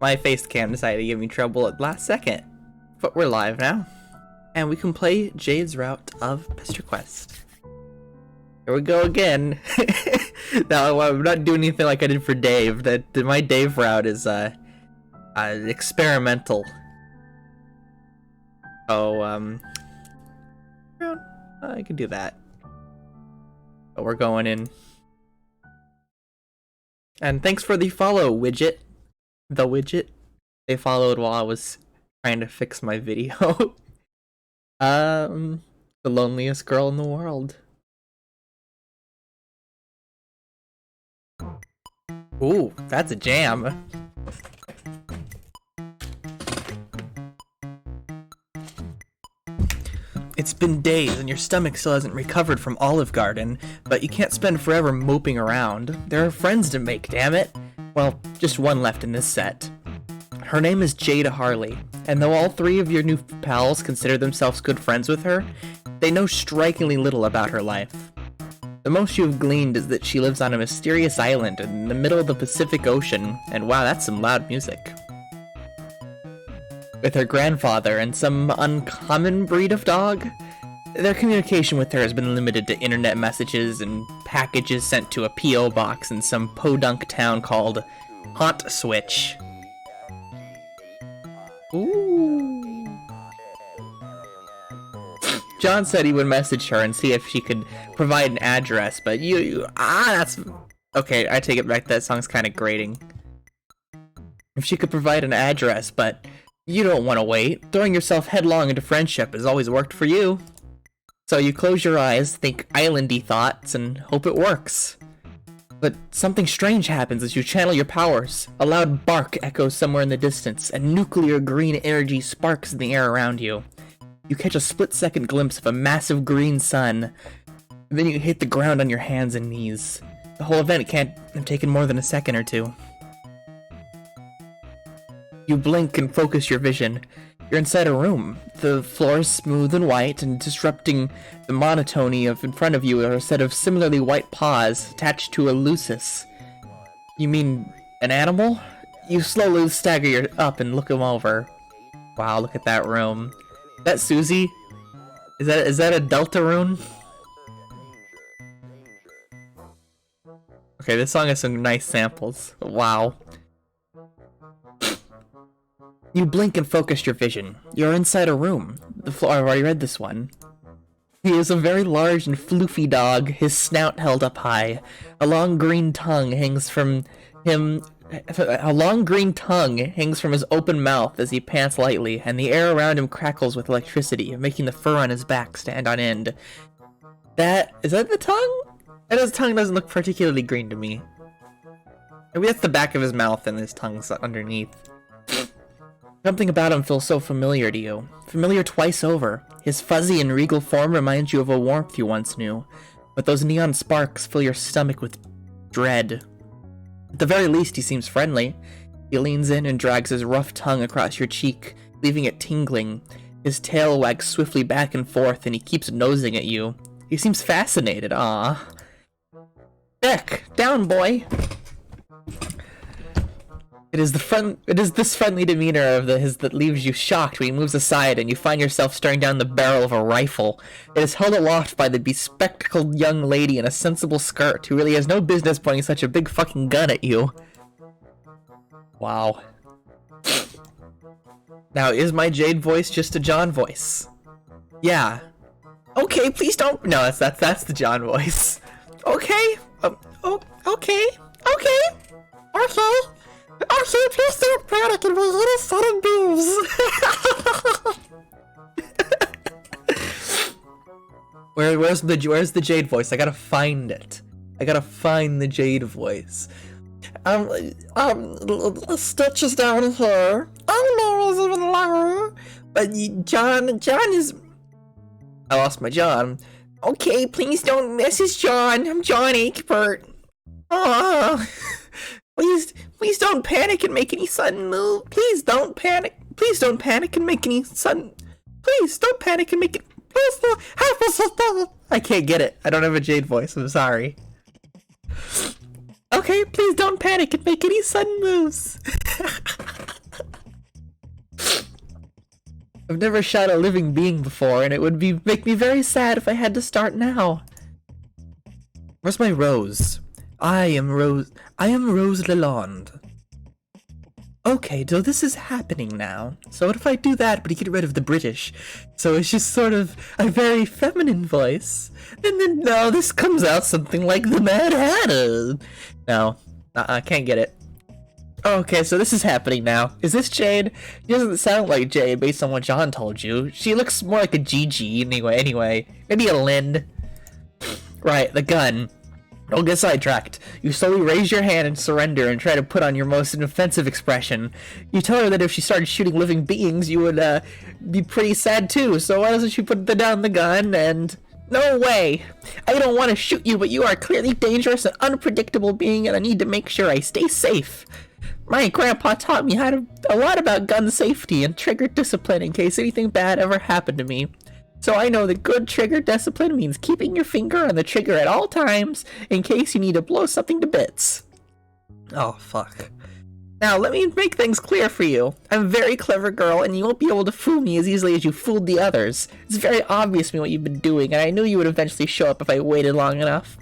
My face cam decided to give me trouble at last second. But we're live now. And we can play Jade's route of Pesterquest. Here we go again. Now, I'm not doing anything like I did for Dave. My Dave route is experimental. Oh, I can do that. But we're going in. And thanks for the follow, widget. The widget. They followed while I was trying to fix my video. The loneliest girl in the world. Ooh, that's a jam. It's been days and your stomach still hasn't recovered from Olive Garden, but you can't spend forever moping around. There are friends to make, damn it. Well, just one left in this set. Her name is Jada Harley, and though all three of your new pals consider themselves good friends with her, they know strikingly little about her life. The most you have gleaned is that she lives on a mysterious island in the middle of the Pacific Ocean, and wow, that's some loud music. With her grandfather and some uncommon breed of dog, their communication with her has been limited to internet messages and packages sent to a P.O. box in some podunk town called Haunt Switch. Ooh. John said he would message her and see if she could provide an address, but that's... Okay, I take it back, that song's kind of grating. If she could provide an address, but you don't want to wait. Throwing yourself headlong into friendship has always worked for you. So you close your eyes, think islandy thoughts, and hope it works. But something strange happens as you channel your powers. A loud bark echoes somewhere in the distance, and nuclear green energy sparks in the air around you. You catch a split-second glimpse of a massive green sun, and then you hit the ground on your hands and knees. The whole event can't have taken more than a second or two. You blink and focus your vision. You're inside a room. The floor is smooth and white, and disrupting the monotony of in front of you are a set of similarly white paws attached to a lucis. You mean an animal? You slowly stagger up and look him over. Wow, look at that room. Is that Susie? Is that a Delta rune? Okay, this song has some nice samples. Wow. You blink and focus your vision. You're inside a room. The floor, I've already read this one. He is a very large and floofy dog, his snout held up high. A long green tongue hangs from his open mouth as he pants lightly, and the air around him crackles with electricity, making the fur on his back stand on end. Is that the tongue? His tongue doesn't look particularly green to me. Maybe that's the back of his mouth and his tongue's underneath. Something about him feels so familiar to you. Familiar twice over. His fuzzy and regal form reminds you of a warmth you once knew, but those neon sparks fill your stomach with dread. At the very least, he seems friendly. He leans in and drags his rough tongue across your cheek, leaving it tingling. His tail wags swiftly back and forth, and he keeps nosing at you. He seems fascinated, ah. Beck, down, boy! It is this friendly demeanor of his that leaves you shocked when he moves aside and you find yourself staring down the barrel of a rifle. It is held aloft by the bespectacled young lady in a sensible skirt who really has no business pointing such a big fucking gun at you. Wow. Now, is my Jade voice just a John voice? Yeah. Okay, please don't. No, that's the John voice. Okay. Okay. Okay, please don't panic and we hit a sudden booze. Where's the Jade voice? I gotta find it. I gotta find the Jade voice. Stitch is down here. Oh no, it's even lower. But John is... I lost my John. Okay, please don't message John. I'm John Aikpert. Please don't panic and make any sudden move. Please don't panic. Please don't panic and make any sudden... Please don't panic and make it... Please don't... I can't get it. I don't have a Jade voice. I'm sorry. Okay, please don't panic and make any sudden moves. I've never shot a living being before, and it would make me very sad if I had to start now. Where's my Rose? I am Rose Lalonde. Okay, so this is happening now. So what if I do that, but I get rid of the British? So it's just sort of a very feminine voice. And then now this comes out something like the Mad Hatter. No, I can't get it. Okay, so this is happening now. Is this Jade? She doesn't sound like Jade based on what John told you. She looks more like a Gigi anyway. Maybe a Lind. Right, the gun. Don't get sidetracked. You slowly raise your hand and surrender and try to put on your most offensive expression. You tell her that if she started shooting living beings, you would be pretty sad too, so why doesn't she put down the gun and... No way! I don't want to shoot you, but you are clearly dangerous and unpredictable being, and I need to make sure I stay safe. My grandpa taught me a lot about gun safety and trigger discipline in case anything bad ever happened to me. So I know that good trigger discipline means keeping your finger on the trigger at all times in case you need to blow something to bits. Oh, fuck. Now, let me make things clear for you. I'm a very clever girl, and you won't be able to fool me as easily as you fooled the others. It's very obvious to me what you've been doing, and I knew you would eventually show up if I waited long enough.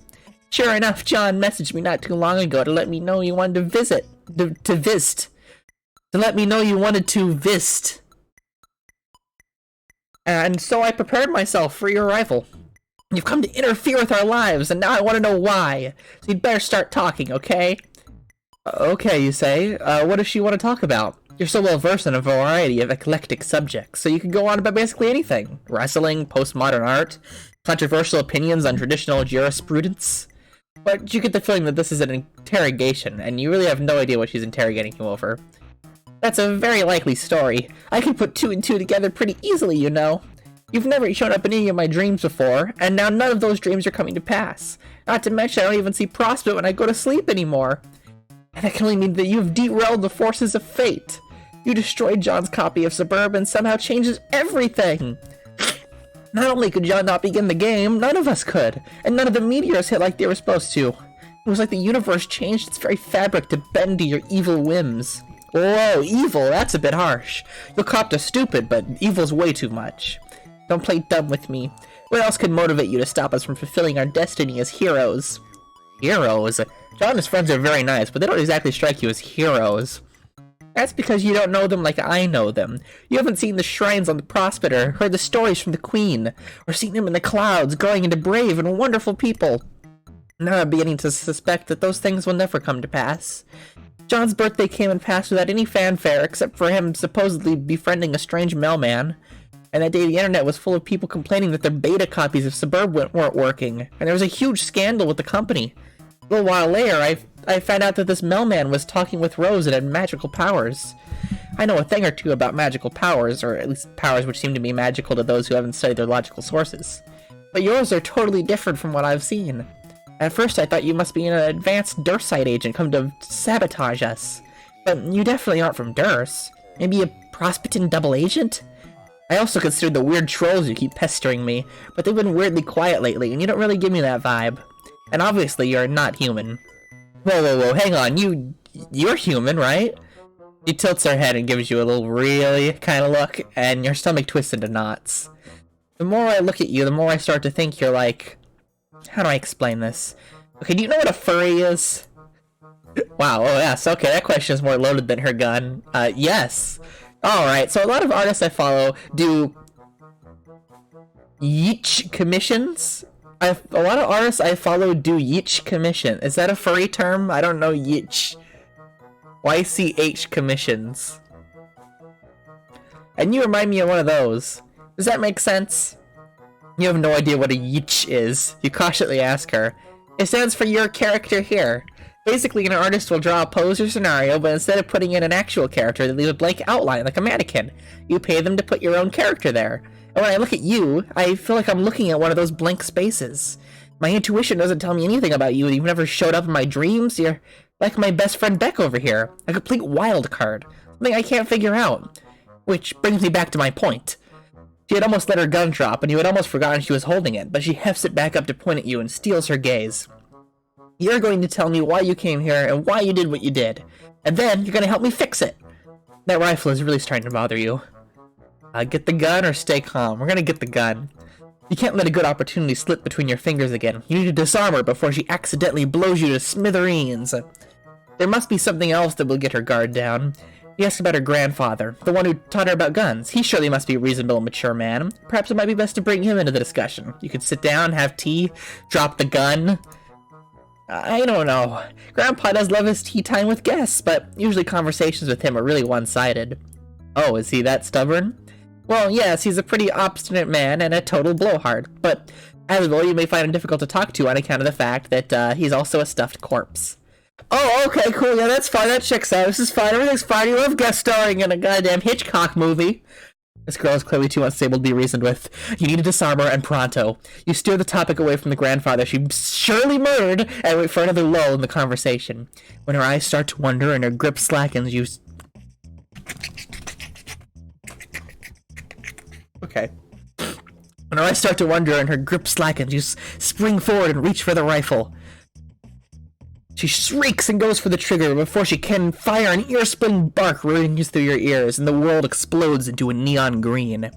Sure enough, John messaged me not too long ago to let me know you wanted to visit. To let me know you wanted to visit. And so I prepared myself for your arrival. You've come to interfere with our lives, and now I want to know why. So you'd better start talking, okay? Okay, you say. What does she want to talk about? You're so well versed in a variety of eclectic subjects, so you can go on about basically anything. Wrestling, postmodern art, controversial opinions on traditional jurisprudence. But you get the feeling that this is an interrogation, and you really have no idea what she's interrogating you over. That's a very likely story. I can put two and two together pretty easily, you know. You've never shown up in any of my dreams before, and now none of those dreams are coming to pass. Not to mention I don't even see Prospect when I go to sleep anymore. And that can only mean that you've derailed the forces of fate. You destroyed John's copy of Suburb and somehow changes everything. Not only could John not begin the game, none of us could. And none of the meteors hit like they were supposed to. It was like the universe changed its very fabric to bend to your evil whims. Whoa, evil, that's a bit harsh. You'll cop to stupid, but evil's way too much. Don't play dumb with me. What else could motivate you to stop us from fulfilling our destiny as heroes? Heroes? John and his friends are very nice, but they don't exactly strike you as heroes. That's because you don't know them like I know them. You haven't seen the shrines on the Prospect, or heard the stories from the Queen, or seen them in the clouds growing into brave and wonderful people. Now I'm beginning to suspect that those things will never come to pass. John's birthday came and passed without any fanfare except for him supposedly befriending a strange mailman. And that day the internet was full of people complaining that their beta copies of Suburb weren't working, and there was a huge scandal with the company. A little while later, I found out that this mailman was talking with Rose and had magical powers. I know a thing or two about magical powers, or at least powers which seem to be magical to those who haven't studied their logical sources. But yours are totally different from what I've seen. At first I thought you must be an advanced Dursite agent come to sabotage us. But you definitely aren't from Durs. Maybe a Prospectin double agent? I also considered the weird trolls you keep pestering me, but they've been weirdly quiet lately, and you don't really give me that vibe. And obviously you're not human. Whoa, hang on, you're human, right? She tilts her head and gives you a little really kind of look, and your stomach twists into knots. The more I look at you, the more I start to think you're like... How do I explain this? Okay, do you know what a furry is? Wow, oh yes, okay, that question is more loaded than her gun. Yes. Alright, so a lot of artists I follow do... Yeech commissions? A lot of artists I follow do yeech commission. Is that a furry term? I don't know yeech. YCH commissions. And you remind me of one of those. Does that make sense? You have no idea what a yeech is. You cautiously ask her. It stands for your character here. Basically, an artist will draw a pose or scenario, but instead of putting in an actual character, they leave a blank outline like a mannequin. You pay them to put your own character there. And when I look at you, I feel like I'm looking at one of those blank spaces. My intuition doesn't tell me anything about you. You've never showed up in my dreams. You're like my best friend Beck over here. A complete wild card. Something I can't figure out. Which brings me back to my point. She had almost let her gun drop, and you had almost forgotten she was holding it, but she hefts it back up to point at you and steals her gaze. You're going to tell me why you came here and why you did what you did. And then you're gonna help me fix it. That rifle is really starting to bother you. Get the gun or stay calm. We're gonna get the gun. You can't let a good opportunity slip between your fingers again. You need to disarm her before she accidentally blows you to smithereens. There must be something else that will get her guard down. You asked about her grandfather, the one who taught her about guns. He surely must be a reasonable and mature man. Perhaps it might be best to bring him into the discussion. You could sit down, have tea, drop the gun. I don't know. Grandpa does love his tea time with guests, but usually conversations with him are really one-sided. Oh, is he that stubborn? Well, yes, he's a pretty obstinate man and a total blowhard, but as well, you may find him difficult to talk to on account of the fact that he's also a stuffed corpse. Oh, okay, cool, yeah, that's fine, that checks out, this is fine, everything's fine, you love guest starring in a goddamn Hitchcock movie. This girl is clearly too unstable to be reasoned with. You need to disarm her, and pronto. You steer the topic away from the grandfather she surely murdered, and wait for another lull in the conversation. When her eyes start to wander and her grip slackens, you... Okay. When her eyes start to wander and her grip slackens, you spring forward and reach for the rifle. She shrieks and goes for the trigger before she can fire an ear-splitting bark rings through your ears, and the world explodes into a neon green.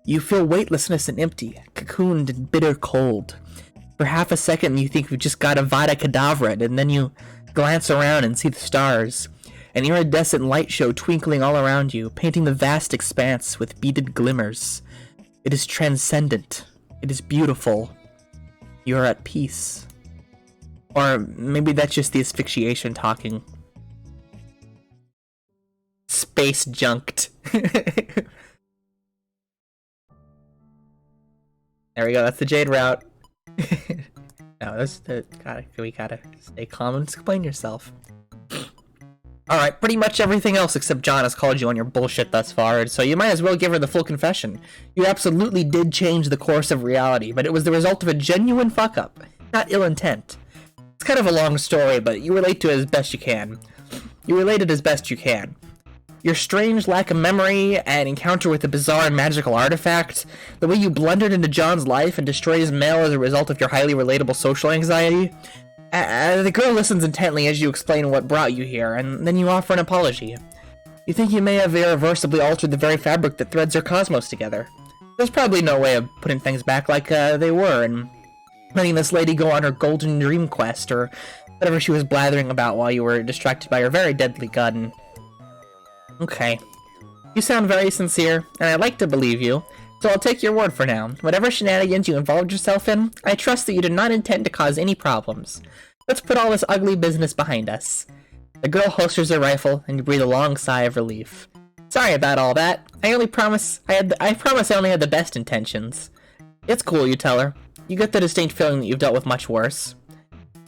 You feel weightlessness and empty, cocooned in bitter cold. For half a second, you think you've just got a Vada Kedavra, and then you glance around and see the stars. An iridescent light show twinkling all around you, painting the vast expanse with beaded glimmers. It is transcendent. It is beautiful. You are at peace. Or maybe that's just the asphyxiation talking. Space junked. There we go, that's the Jade route. No, that's the... we gotta stay calm and explain yourself. Alright, pretty much everything else except John has called you on your bullshit thus far, so you might as well give her the full confession. You absolutely did change the course of reality, but it was the result of a genuine fuck-up, not ill intent. It's kind of a long story, but you relate to it as best you can. You relate it as best you can. Your strange lack of memory and encounter with a bizarre and magical artifact, the way you blundered into John's life and destroyed his mail as a result of your highly relatable social anxiety. The girl listens intently as you explain what brought you here, and then you offer an apology. You think you may have irreversibly altered the very fabric that threads our cosmos together. There's probably no way of putting things back like they were, and letting this lady go on her golden dream quest, or whatever she was blathering about while you were distracted by her very deadly gun. Okay. You sound very sincere, and I'd like to believe you, so I'll take your word for now. Whatever shenanigans you involved yourself in, I trust that you did not intend to cause any problems. Let's put all this ugly business behind us. The girl holsters her rifle, and you breathe a long sigh of relief. Sorry about all that. I promise I only had the best intentions. It's cool, you tell her. You get the distinct feeling that you've dealt with much worse.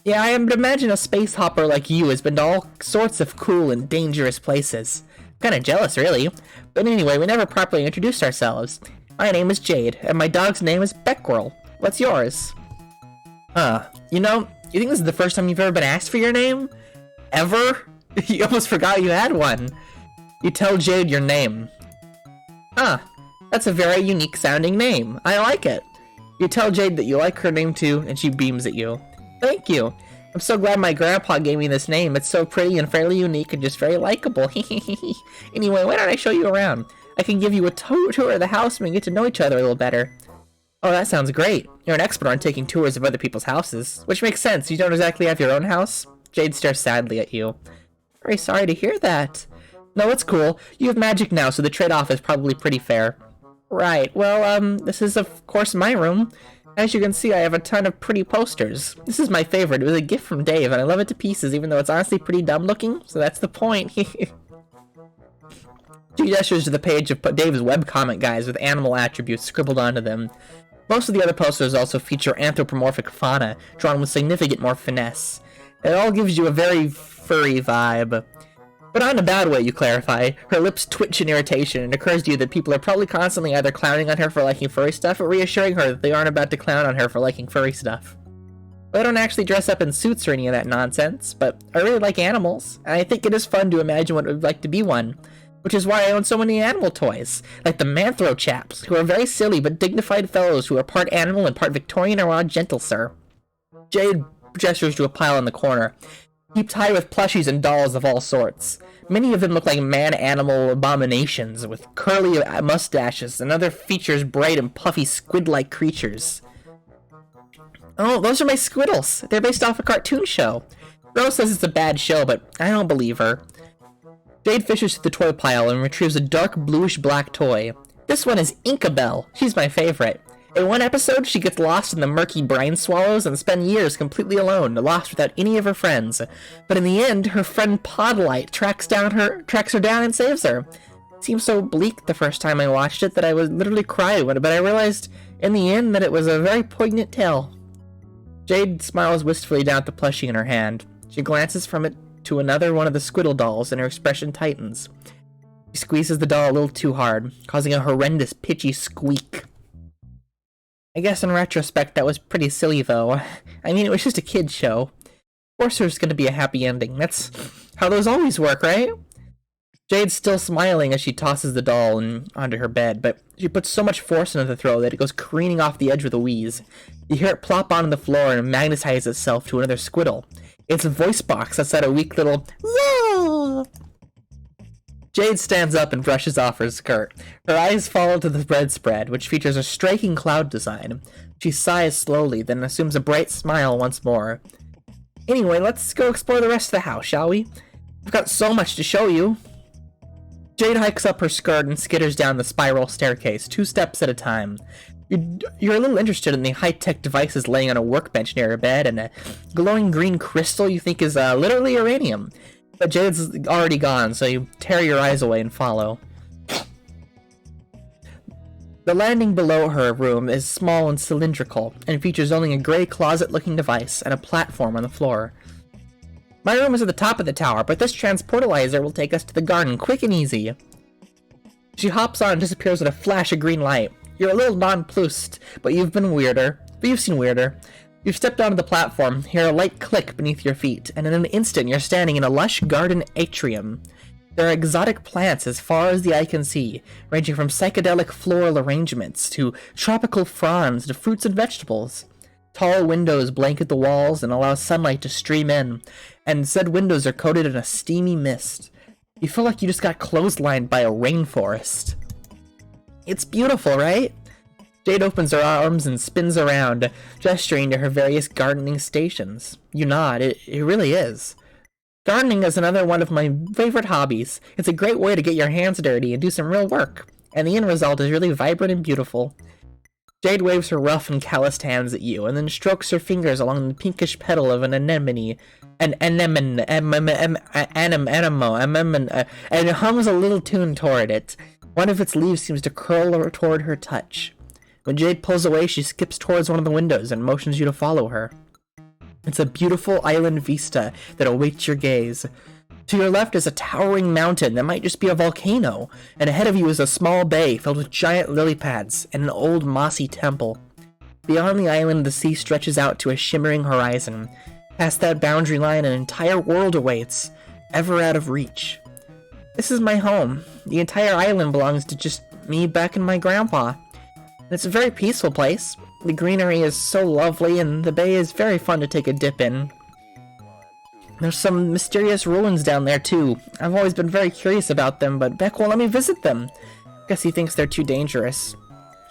Yeah, I would imagine a space hopper like you has been to all sorts of cool and dangerous places. Kinda jealous, really. But anyway, we never properly introduced ourselves. My name is Jade, and my dog's name is Becquirl. What's yours? You know, you think this is the first time you've ever been asked for your name? Ever? You almost forgot you had one. You tell Jade your name. That's a very unique sounding name. I like it. You tell Jade that you like her name too, and she beams at you. Thank you. I'm so glad my grandpa gave me this name. It's so pretty and fairly unique and just very likable. Anyway, why don't I show you around? I can give you a tour of the house and we get to know each other a little better. Oh, that sounds great. You're an expert on taking tours of other people's houses, which makes sense. You don't exactly have your own house. Jade stares sadly at you. Very sorry to hear that. No, it's cool. You have magic now, so the trade-off is probably pretty fair. Right, well, this is of course my room. As you can see, I have a ton of pretty posters. This is my favorite. It was a gift from Dave, and I love it to pieces, even though it's honestly pretty dumb looking, so that's the point. She gestures to the page of Dave's webcomic guys with animal attributes scribbled onto them. Most of the other posters also feature anthropomorphic fauna, drawn with significant more finesse. It all gives you a very furry vibe. But not in a bad way, you clarify. Her lips twitch in irritation, and it occurs to you that people are probably constantly either clowning on her for liking furry stuff, or reassuring her that they aren't about to clown on her for liking furry stuff. Well, I don't actually dress up in suits or any of that nonsense, but I really like animals, and I think it is fun to imagine what it would like to be one. Which is why I own so many animal toys, like the Manthro chaps, who are very silly but dignified fellows who are part animal and part Victorian era gentle, sir. Jade gestures to a pile in the corner, heaped high with plushies and dolls of all sorts. Many of them look like man-animal abominations, with curly mustaches and other features bright and puffy squid-like creatures. Oh, those are my squiddles. They're based off a cartoon show. Rose says it's a bad show, but I don't believe her. Jade fishes through the toy pile and retrieves a dark bluish-black toy. This one is Inkabelle. She's my favorite. In one episode, she gets lost in the murky brine swallows and spends years completely alone, lost without any of her friends. But in the end, her friend Podlight tracks her down and saves her. It seemed so bleak the first time I watched it that I was literally crying, but I realized in the end that it was a very poignant tale. Jade smiles wistfully down at the plushie in her hand. She glances from it to another one of the Squiddle dolls, and her expression tightens. She squeezes the doll a little too hard, causing a horrendous pitchy squeak. I guess in retrospect that was pretty silly though. I mean, it was just a kid's show. Of course there's gonna be a happy ending. That's how those always work, right? Jade's still smiling as she tosses the doll onto her bed, but she puts so much force into the throw that it goes careening off the edge with a wheeze. You hear it plop onto the floor and magnetize itself to another Squiddle. It's a voice box that's at a weak little "Yeah!" Jade stands up and brushes off her skirt. Her eyes fall to the bedspread, which features a striking cloud design. She sighs slowly, then assumes a bright smile once more. Anyway, let's go explore the rest of the house, shall we? I've got so much to show you. Jade hikes up her skirt and skitters down the spiral staircase, 2 steps at a time. You're a little interested in the high-tech devices laying on a workbench near her bed, and a glowing green crystal you think is literally uranium. But Jade's already gone, so you tear your eyes away and follow. The landing below her room is small and cylindrical, and features only a gray closet-looking device and a platform on the floor. My room is at the top of the tower, but this transportalizer will take us to the garden quick and easy. She hops on and disappears with a flash of green light. You're a little nonplussed, but you've seen weirder. You've stepped onto the platform, hear a light click beneath your feet, and in an instant you're standing in a lush garden atrium. There are exotic plants as far as the eye can see, ranging from psychedelic floral arrangements to tropical fronds to fruits and vegetables. Tall windows blanket the walls and allow sunlight to stream in, and said windows are coated in a steamy mist. You feel like you just got clotheslined by a rainforest. It's beautiful, right? Jade opens her arms and spins around, gesturing to her various gardening stations. You nod. It really is. Gardening is another one of my favorite hobbies. It's a great way to get your hands dirty and do some real work, and the end result is really vibrant and beautiful. Jade waves her rough and calloused hands at you, and then strokes her fingers along the pinkish petal of an anemone, and hums a little tune toward it. One of its leaves seems to curl toward her touch. When Jade pulls away, she skips towards one of the windows and motions you to follow her. It's a beautiful island vista that awaits your gaze. To your left is a towering mountain that might just be a volcano, and ahead of you is a small bay filled with giant lily pads and an old mossy temple. Beyond the island, the sea stretches out to a shimmering horizon. Past that boundary line, an entire world awaits, ever out of reach. This is my home. The entire island belongs to just me, Beck, and my grandpa. It's a very peaceful place. The greenery is so lovely, and the bay is very fun to take a dip in. There's some mysterious ruins down there, too. I've always been very curious about them, but Beck won't let me visit them. Guess he thinks they're too dangerous.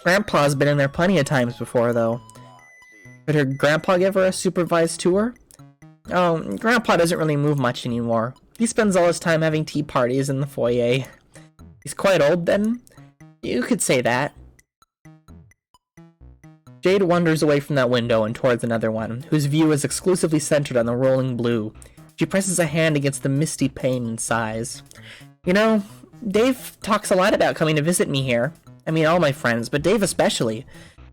Grandpa's been in there plenty of times before, though. Could her grandpa give her a supervised tour? Oh, Grandpa doesn't really move much anymore. He spends all his time having tea parties in the foyer. He's quite old, then? You could say that. Jade wanders away from that window and towards another one, whose view is exclusively centered on the rolling blue. She presses a hand against the misty pane and sighs. You know, Dave talks a lot about coming to visit me here. I mean, all my friends, but Dave especially.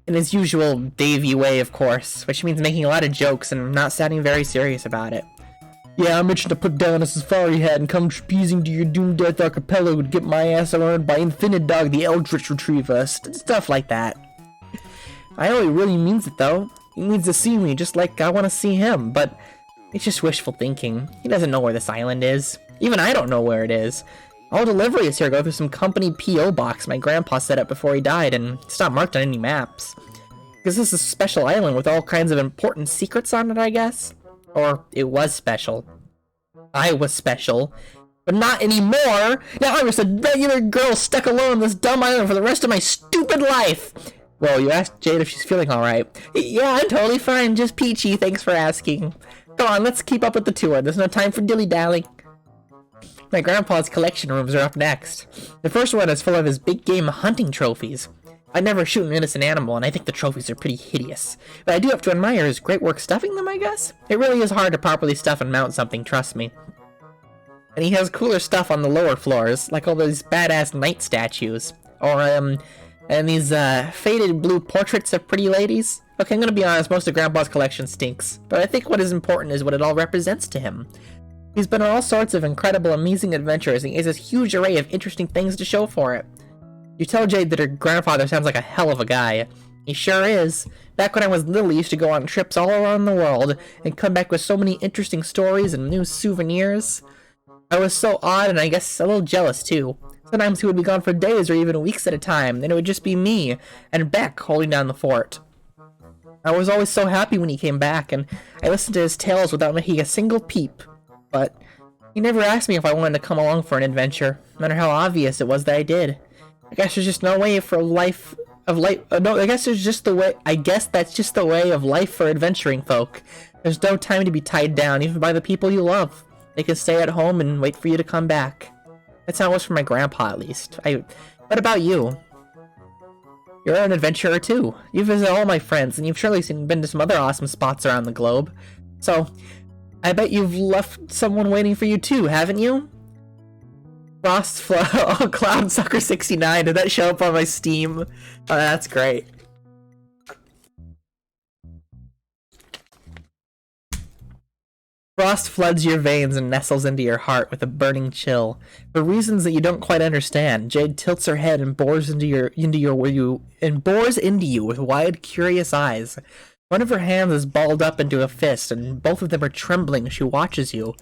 In his usual Davey way, of course, which means making a lot of jokes and not sounding very serious about it. Yeah, I'm itching to put down a safari hat and come trapezing to your Doom Death archipelago to get my ass around by Infinite Dog the Eldritch Retriever, stuff like that. I know he really means it, though. He needs to see me just like I want to see him, but it's just wishful thinking. He doesn't know where this island is. Even I don't know where it is. All deliveries here go through some company P.O. box my grandpa set up before he died, and it's not marked on any maps. Because this is a special island with all kinds of important secrets on it, I guess? Or it was special. I was special. But not anymore! Now I'm just a regular girl stuck alone on this dumb island for the rest of my stupid life! Whoa, you asked Jade if she's feeling alright. Yeah, I'm totally fine, just peachy, thanks for asking. Come on, let's keep up with the tour, there's no time for dilly-dally. My grandpa's collection rooms are up next. The first one is full of his big game hunting trophies. I never shoot an innocent animal, and I think the trophies are pretty hideous. But I do have to admire his great work stuffing them, I guess? It really is hard to properly stuff and mount something, trust me. And he has cooler stuff on the lower floors, like all those badass knight statues. Or, and these, faded blue portraits of pretty ladies. Okay, I'm gonna be honest, most of Grandpa's collection stinks. But I think what is important is what it all represents to him. He's been on all sorts of incredible, amazing adventures, and he has this huge array of interesting things to show for it. You tell Jade that her grandfather sounds like a hell of a guy. He sure is. Back when I was little, he used to go on trips all around the world, and come back with so many interesting stories and new souvenirs. I was so odd, and I guess a little jealous, too. Sometimes he would be gone for days or even weeks at a time, and it would just be me and Beck holding down the fort. I was always so happy when he came back, and I listened to his tales without making a single peep. But he never asked me if I wanted to come along for an adventure, no matter how obvious it was that I did. I guess there's just no way for life of life. No, I guess there's just the way. I guess that's just the way of life for adventuring folk. There's no time to be tied down, even by the people you love. They can stay at home and wait for you to come back. That's how it was for my grandpa, at least. What about you? You're an adventurer too. You visit all my friends, and you've surely been to some other awesome spots around the globe. So, I bet you've left someone waiting for you too, haven't you? Oh, Cloudsucker69, did that show up on my Steam? Oh, that's great. Frost floods your veins and nestles into your heart with a burning chill. For reasons that you don't quite understand, Jade tilts her head and bores into you with wide, curious eyes. One of her hands is balled up into a fist, and both of them are trembling as she watches you.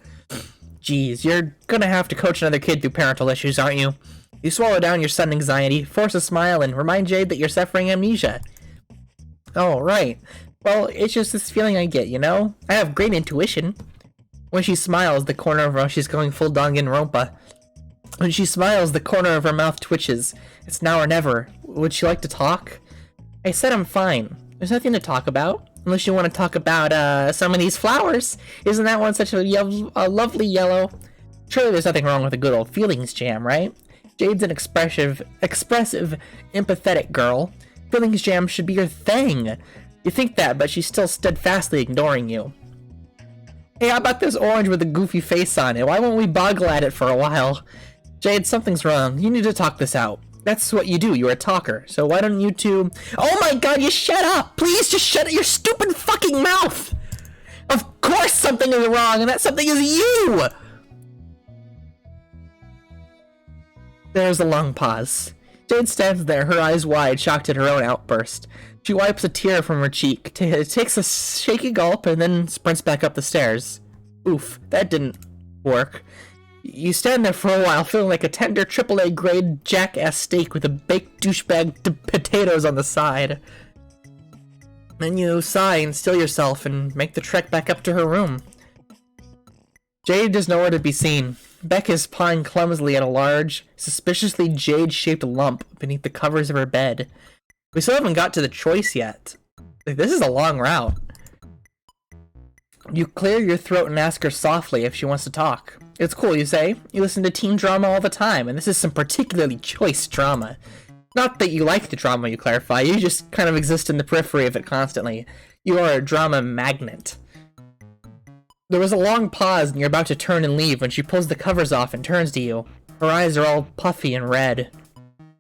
Geez, you're gonna have to coach another kid through parental issues, aren't you? You swallow down your sudden anxiety, force a smile, and remind Jade that you're suffering amnesia. Oh, right. Well, it's just this feeling I get, you know? I have great intuition. When she smiles, the corner of her... She's going full Danganronpa. When she smiles, the corner of her mouth twitches. It's now or never. Would she like to talk? I said I'm fine. There's nothing to talk about. Unless you want to talk about, some of these flowers. Isn't that one such a lovely yellow? Surely there's nothing wrong with a good old feelings jam, right? Jade's an expressive, empathetic girl. Feelings jam should be your thing. You think that, but she's still steadfastly ignoring you. Hey, how about this orange with a goofy face on it? Why won't we boggle at it for a while? Jade, something's wrong. You need to talk this out. That's what you do. You're a talker. So why don't you two... Oh my god, you shut up! Please just shut your stupid fucking mouth! Of course something is wrong, and that something is you! There's a long pause. Jade stands there, her eyes wide, shocked at her own outburst. She wipes a tear from her cheek, takes a shaky gulp, and then sprints back up the stairs. Oof, that didn't work. You stand there for a while, feeling like a tender AAA grade jackass steak with a baked douchebag potatoes on the side. Then you sigh and still yourself and make the trek back up to her room. Jade is nowhere to be seen. Beck is pawing clumsily at a large, suspiciously jade-shaped lump beneath the covers of her bed. We still haven't got to the choice yet. Like, this is a long route. You clear your throat and ask her softly if she wants to talk. It's cool, you say. You listen to teen drama all the time, and this is some particularly choice drama. Not that you like the drama, you clarify. You just kind of exist in the periphery of it constantly. You are a drama magnet. There was a long pause, and you're about to turn and leave when she pulls the covers off and turns to you. Her eyes are all puffy and red.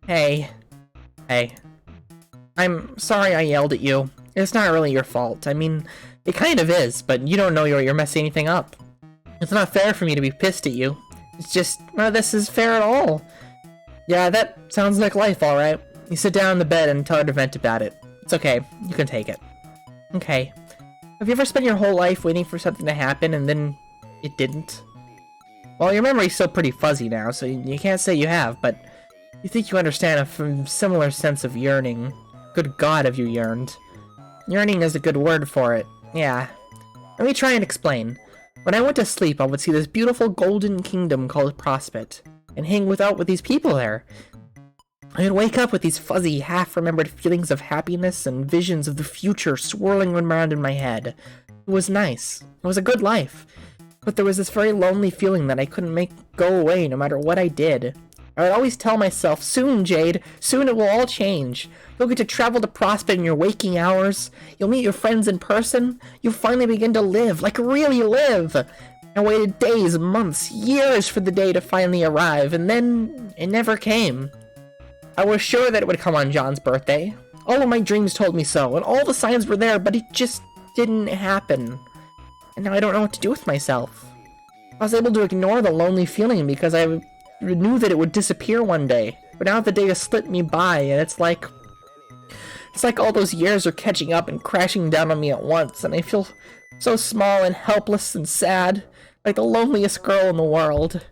Hey. Hey. I'm sorry I yelled at you. It's not really your fault. I mean, it kind of is, but you don't know you're messing anything up. It's not fair for me to be pissed at you. It's just, none of this is fair at all. Yeah, that sounds like life, alright. You sit down in the bed and tell her to vent about it. It's okay. You can take it. Okay. Have you ever spent your whole life waiting for something to happen and then it didn't? Well, your memory's still pretty fuzzy now, so you can't say you have, but you think you understand a similar sense of yearning. Good God, have you yearned. Yearning is a good word for it. Yeah. Let me try and explain. When I went to sleep, I would see this beautiful golden kingdom called Prospect, and hang out with these people there. I would wake up with these fuzzy, half-remembered feelings of happiness and visions of the future swirling around in my head. It was nice. It was a good life. But there was this very lonely feeling that I couldn't make go away no matter what I did. I would always tell myself, soon, Jade, soon it will all change. You'll get to travel to Prospect in your waking hours. You'll meet your friends in person. You'll finally begin to live, like really live. I waited days, months, years for the day to finally arrive, and then it never came. I was sure that it would come on John's birthday. All of my dreams told me so, and all the signs were there, but it just didn't happen. And now I don't know what to do with myself. I was able to ignore the lonely feeling because I knew that it would disappear one day. But now the day has slipped me by, and it's like all those years are catching up and crashing down on me at once, and I feel so small and helpless and sad, like the loneliest girl in the world.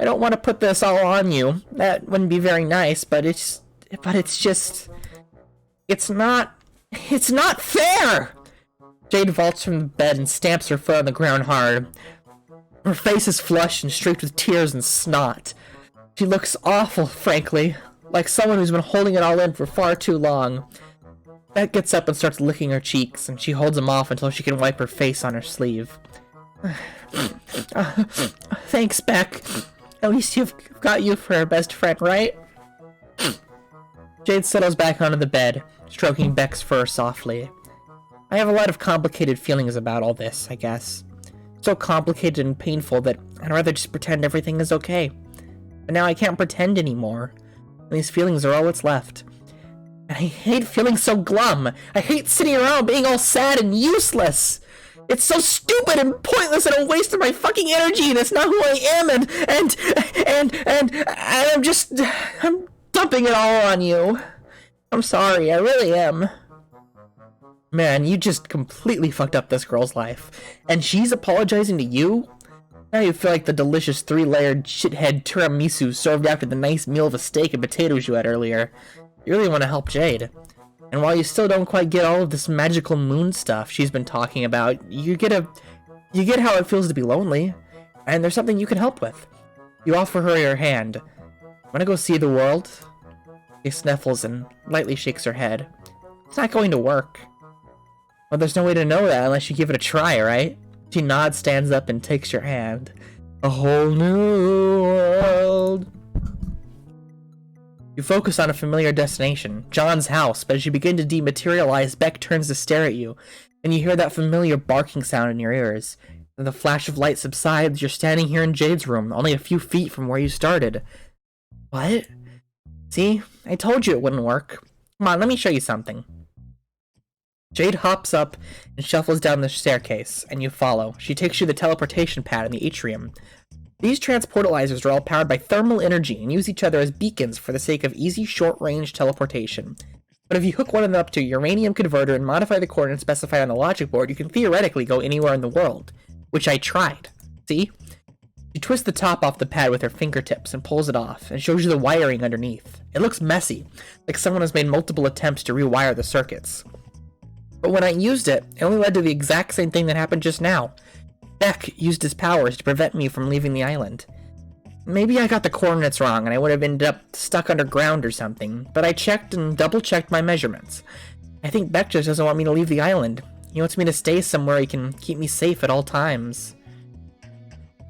I don't want to put this all on you. That wouldn't be very nice, but it's not fair! Jade vaults from the bed and stamps her foot on the ground hard. Her face is flushed and streaked with tears and snot. She looks awful, frankly, like someone who's been holding it all in for far too long. Beck gets up and starts licking her cheeks, and she holds them off until she can wipe her face on her sleeve. Thanks, Beck. At least you've got you for her best friend, right? Jade settles back onto the bed, stroking Beck's fur softly. I have a lot of complicated feelings about all this, I guess. So complicated and painful that I'd rather just pretend everything is okay. But now I can't pretend anymore. And these feelings are all that's left. And I hate feeling so glum. I hate sitting around being all sad and useless. It's so stupid and pointless and a waste of my fucking energy, and it's not who I am, and I'm dumping it all on you. I'm sorry, I really am. Man, you just completely fucked up this girl's life. And she's apologizing to you? Now you feel like the delicious 3-layered shithead tiramisu served after the nice meal of a steak and potatoes you had earlier. You really want to help Jade. And while you still don't quite get all of this magical moon stuff she's been talking about, you get how it feels to be lonely. And there's something you can help with. You offer her your hand. Wanna go see the world? She sniffles and lightly shakes her head. It's not going to work. Well, there's no way to know that unless you give it a try, right? She nods, stands up, and takes your hand. A whole new world. You focus on a familiar destination, John's house, but as you begin to dematerialize, Beck turns to stare at you, and you hear that familiar barking sound in your ears. Then the flash of light subsides, you're standing here in Jade's room, only a few feet from where you started. What? See? I told you it wouldn't work. Come on, let me show you something. Jade hops up and shuffles down the staircase, and you follow. She takes you to the teleportation pad in the atrium. These transportalizers are all powered by thermal energy and use each other as beacons for the sake of easy short-range teleportation. But if you hook one of them up to a uranium converter and modify the coordinates specified on the logic board, you can theoretically go anywhere in the world. Which I tried. See? She twists the top off the pad with her fingertips and pulls it off, and shows you the wiring underneath. It looks messy, like someone has made multiple attempts to rewire the circuits. But when I used it, it only led to the exact same thing that happened just now. Beck used his powers to prevent me from leaving the island. Maybe I got the coordinates wrong and I would have ended up stuck underground or something, but I checked and double-checked my measurements. I think Beck just doesn't want me to leave the island. He wants me to stay somewhere he can keep me safe at all times.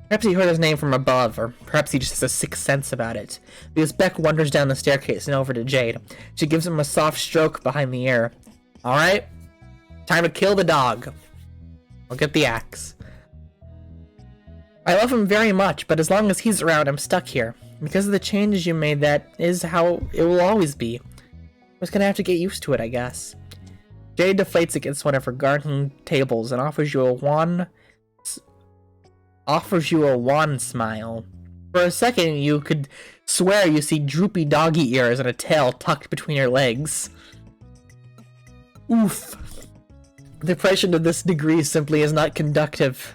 Perhaps he heard his name from above, or perhaps he just has a sixth sense about it. Because Beck wanders down the staircase and over to Jade. She gives him a soft stroke behind the ear. Alright, time to kill the dog. I'll get the axe. I love him very much, but as long as he's around, I'm stuck here. Because of the changes you made, that is how it will always be. I'm just gonna have to get used to it, I guess. Jade deflates against one of her garden tables and offers you a wan smile. For a second, you could swear you see droopy doggy ears and a tail tucked between her legs. Oof. Depression to this degree simply is not conducive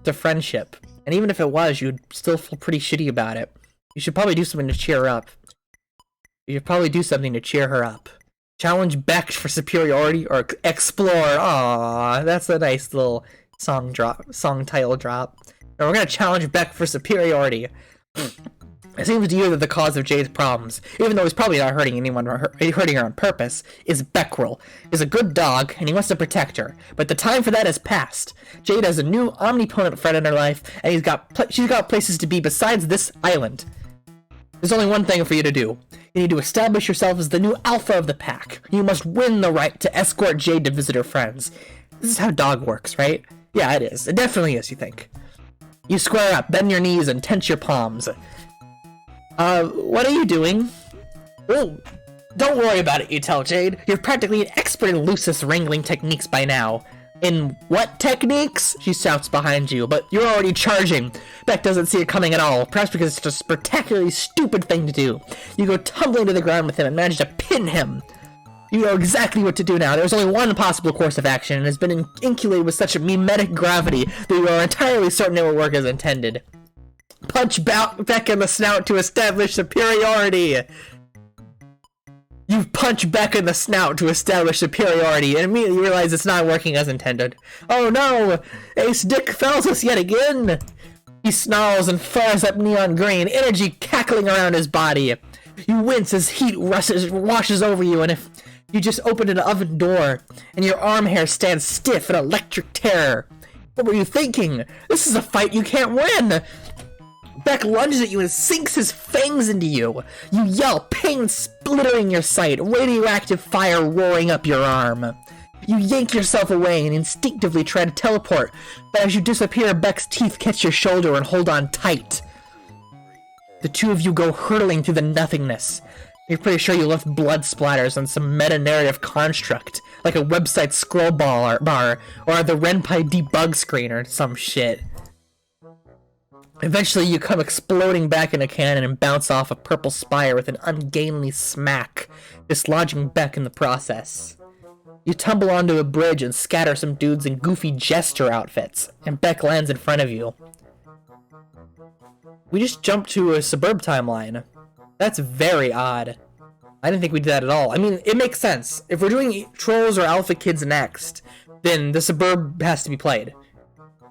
to friendship. And even if it was, you'd still feel pretty shitty about it. You should probably do something to cheer her up. Challenge Beck for superiority or explore. Aww, that's a nice little song title drop. And we're gonna challenge Beck for superiority. It seems to you that the cause of Jade's problems, even though he's probably not hurting anyone or hurting her on purpose, is Beckrel. He's a good dog, and he wants to protect her. But the time for that has passed. Jade has a new omnipotent friend in her life, and she's got places to be besides this island. There's only one thing for you to do. You need to establish yourself as the new alpha of the pack. You must win the right to escort Jade to visit her friends. This is how dog works, right? Yeah, it is. It definitely is, you think. You square up, bend your knees, and tense your palms. What are you doing? Oh, don't worry about it, you tell Jade. You're practically an expert in Lucis wrangling techniques by now. In what techniques? She shouts behind you, but you're already charging. Beck doesn't see it coming at all, perhaps because it's just a spectacularly stupid thing to do. You go tumbling to the ground with him and manage to pin him. You know exactly what to do now. There's only one possible course of action, and has been inculcated with such a mimetic gravity that you are entirely certain it will work as intended. Punch Beck in the snout to establish superiority. You punch Beck in the snout to establish superiority, and immediately realize it's not working as intended. Oh no! Ace Dick fails us yet again! He snarls and fires up neon green, energy cackling around his body. You wince as heat washes over you, and if you just opened an oven door, and your arm hair stands stiff in electric terror. What were you thinking? This is a fight you can't win! Beck lunges at you and sinks his fangs into you. You yell, pain splittering your sight, radioactive fire roaring up your arm. You yank yourself away and instinctively try to teleport, but as you disappear, Beck's teeth catch your shoulder and hold on tight. The two of you go hurtling through the nothingness. You're pretty sure you left blood splatters on some meta-narrative construct, like a website scroll bar, or the Renpai debug screen or some shit. Eventually, you come exploding back in a cannon and bounce off a purple spire with an ungainly smack, dislodging Beck in the process. You tumble onto a bridge and scatter some dudes in goofy jester outfits, and Beck lands in front of you. We just jumped to a suburb timeline. That's very odd. I didn't think we did that at all. I mean, it makes sense. If we're doing Trolls or Alpha Kids next, then the suburb has to be played.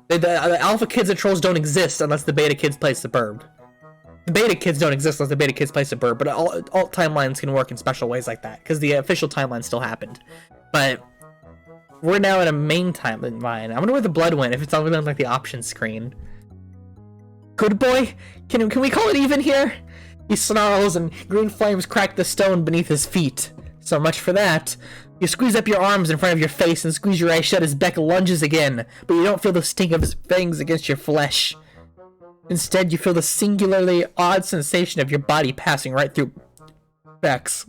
The Alpha Kids and Trolls don't exist unless the Beta Kids play Suburb. The Beta Kids don't exist unless the Beta Kids play Suburb, but all timelines can work in special ways like that, because the official timeline still happened. But we're now in a main timeline. I wonder where the blood went, if it's on like the options screen. Good boy? Can we call it even here? He snarls and green flames crack the stone beneath his feet. So much for that. You squeeze up your arms in front of your face and squeeze your eyes shut as Beck lunges again, but you don't feel the sting of his fangs against your flesh. Instead, you feel the singularly odd sensation of your body passing right through Beck's,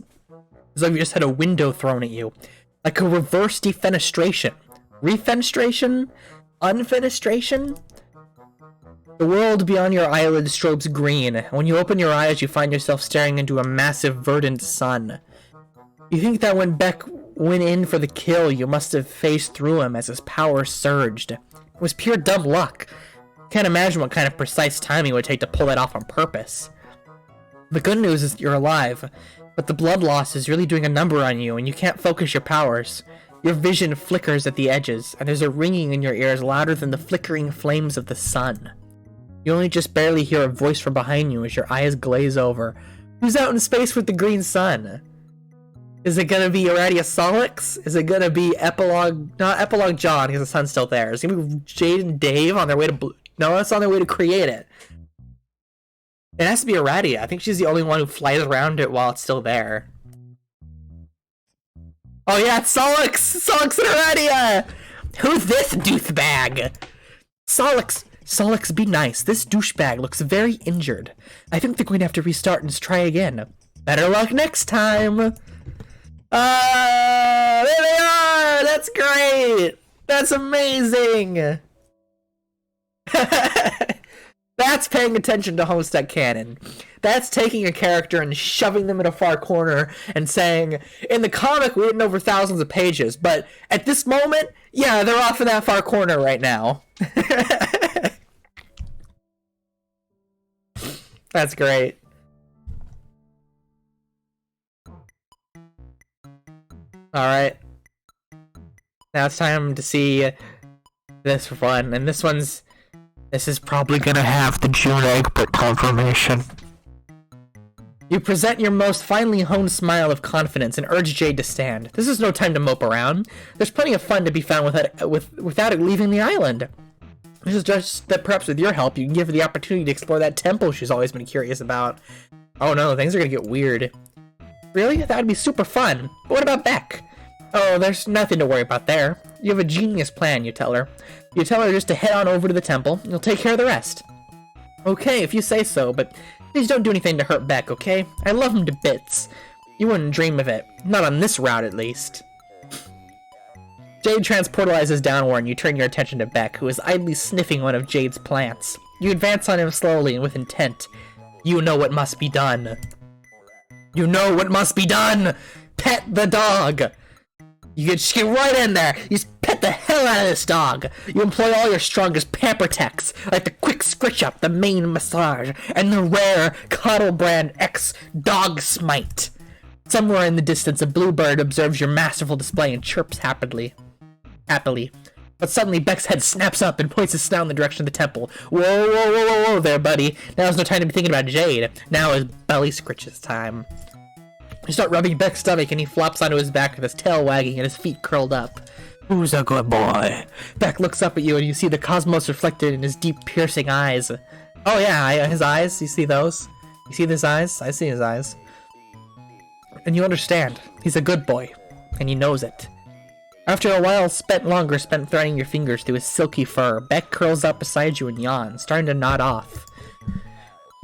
as though you just had a window thrown at you. Like a reverse defenestration. Refenestration? Unfenestration? The world beyond your eyelid strobes green. When you open your eyes, you find yourself staring into a massive verdant sun. You think that when Beck went in for the kill, you must have phased through him as his power surged. It was pure dumb luck. Can't imagine what kind of precise timing it would take to pull that off on purpose. The good news is you're alive, but the blood loss is really doing a number on you, and you can't focus your powers. Your vision flickers at the edges, and there's a ringing in your ears louder than the flickering flames of the sun. You only just barely hear a voice from behind you as your eyes glaze over. Who's out in space with the green sun? Is it gonna be Iradia Solix? Is it gonna be not Epilogue John, because the sun's still there. Is it gonna be Jade and Dave on their way to no, it's on their way to create it. It has to be Iradia. I think she's the only one who flies around it while it's still there. Oh yeah, it's Solix! Solix and Iradia! Who's this douchebag? Solix, be nice. This douchebag looks very injured. I think they're going to have to restart and try again. Better luck next time! There they are! That's great! That's amazing! That's paying attention to Homestuck canon. That's taking a character and shoving them in a far corner and saying, in the comic we didn't over thousands of pages, but at this moment, yeah, they're off in that far corner right now. That's great. Alright. Now it's time to see this one, and this is probably gonna have the June Eggbert confirmation. You present your most finely honed smile of confidence and urge Jade to stand. This is no time to mope around. There's plenty of fun to be found without it leaving the island. This is just that perhaps with your help, you can give her the opportunity to explore that temple she's always been curious about. Oh no, things are gonna get weird. Really? That would be super fun. But what about Beck? Oh, there's nothing to worry about there. You have a genius plan, you tell her. You tell her just to head on over to the temple, and you'll take care of the rest. Okay, if you say so, but please don't do anything to hurt Beck, okay? I love him to bits. You wouldn't dream of it. Not on this route, at least. Jade transportalizes downward, and you turn your attention to Beck, who is idly sniffing one of Jade's plants. You advance on him slowly and with intent. You know what must be done. You know what must be done! Pet the dog! You just get right in there! You just pet the hell out of this dog! You employ all your strongest pamper techs, like the quick scritch up, the main massage, and the rare Coddle Brand X Dog Smite. Somewhere in the distance, a bluebird observes your masterful display and chirps happily. But suddenly, Beck's head snaps up and points his snout in the direction of the temple. Whoa, whoa, whoa, whoa, whoa there, buddy. Now's no time to be thinking about Jade. Now is belly scritches time. You start rubbing Beck's stomach, and he flops onto his back with his tail wagging and his feet curled up. Who's a good boy? Beck looks up at you, and you see the cosmos reflected in his deep, piercing eyes. Oh yeah, his eyes. You see those? You see his eyes? I see his eyes. And you understand. He's a good boy. And he knows it. After a while spent threading your fingers through his silky fur, Beck curls up beside you and yawns, starting to nod off.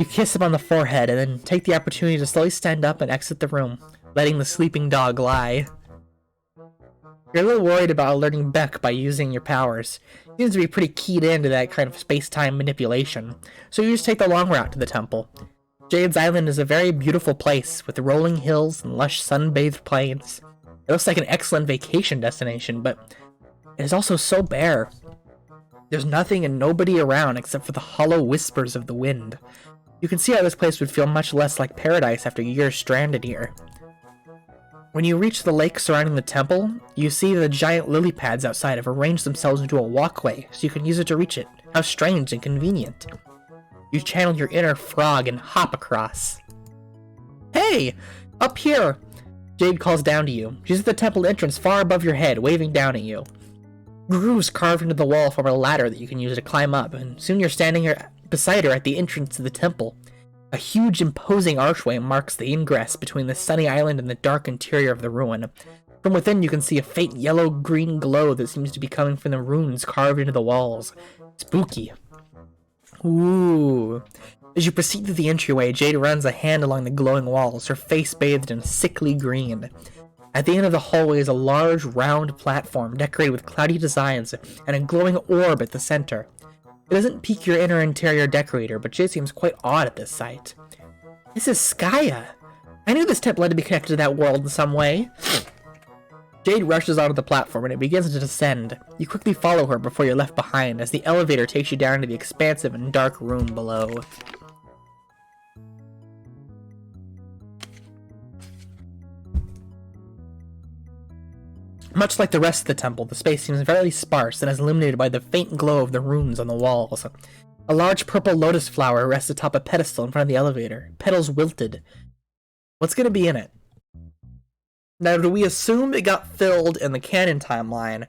You kiss him on the forehead, and then take the opportunity to slowly stand up and exit the room, letting the sleeping dog lie. You're a little worried about alerting Beck by using your powers. He seems to be pretty keyed into that kind of space-time manipulation, so you just take the long route to the temple. Jade's Island is a very beautiful place, with rolling hills and lush sun-bathed plains. It looks like an excellent vacation destination, but it is also so bare. There's nothing and nobody around except for the hollow whispers of the wind. You can see how this place would feel much less like paradise after years stranded here. When you reach the lake surrounding the temple, you see the giant lily pads outside have arranged themselves into a walkway so you can use it to reach it. How strange and convenient. You channel your inner frog and hop across. Hey! Up here! Jade calls down to you. She's at the temple entrance far above your head, waving down at you. Grooves carved into the wall form a ladder that you can use to climb up, and soon you're standing here beside her at the entrance to the temple. A huge, imposing archway marks the ingress between the sunny island and the dark interior of the ruin. From within, you can see a faint yellow-green glow that seems to be coming from the runes carved into the walls. Spooky. Ooh. As you proceed through the entryway, Jade runs a hand along the glowing walls, her face bathed in sickly green. At the end of the hallway is a large, round platform decorated with cloudy designs and a glowing orb at the center. It doesn't pique your interior decorator, but Jade seems quite awed at this sight. This is Skya! I knew this temple had to be connected to that world in some way. Jade rushes onto the platform and it begins to descend. You quickly follow her before you're left behind as the elevator takes you down to the expansive and dark room below. Much like the rest of the temple, the space seems very sparse and is illuminated by the faint glow of the runes on the walls. A large purple lotus flower rests atop a pedestal in front of the elevator, petals wilted. What's gonna be in it? Now, do we assume it got filled in the canon timeline,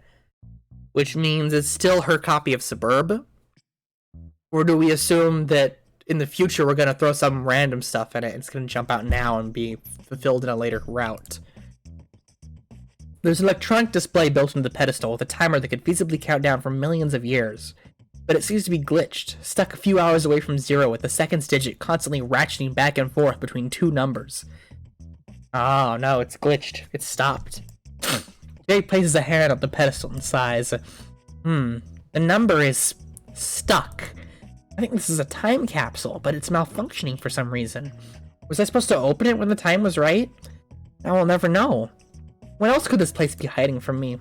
which means it's still her copy of Suburb? Or do we assume that in the future we're gonna throw some random stuff in it and it's gonna jump out now and be fulfilled in a later route? There's an electronic display built into the pedestal with a timer that could feasibly count down for millions of years. But it seems to be glitched, stuck a few hours away from zero with the seconds digit constantly ratcheting back and forth between two numbers. Oh no, it's glitched. It's stopped. Jade places a hand on the pedestal and sighs. The number is stuck. I think this is a time capsule, but it's malfunctioning for some reason. Was I supposed to open it when the time was right? I will never know. What else could this place be hiding from me?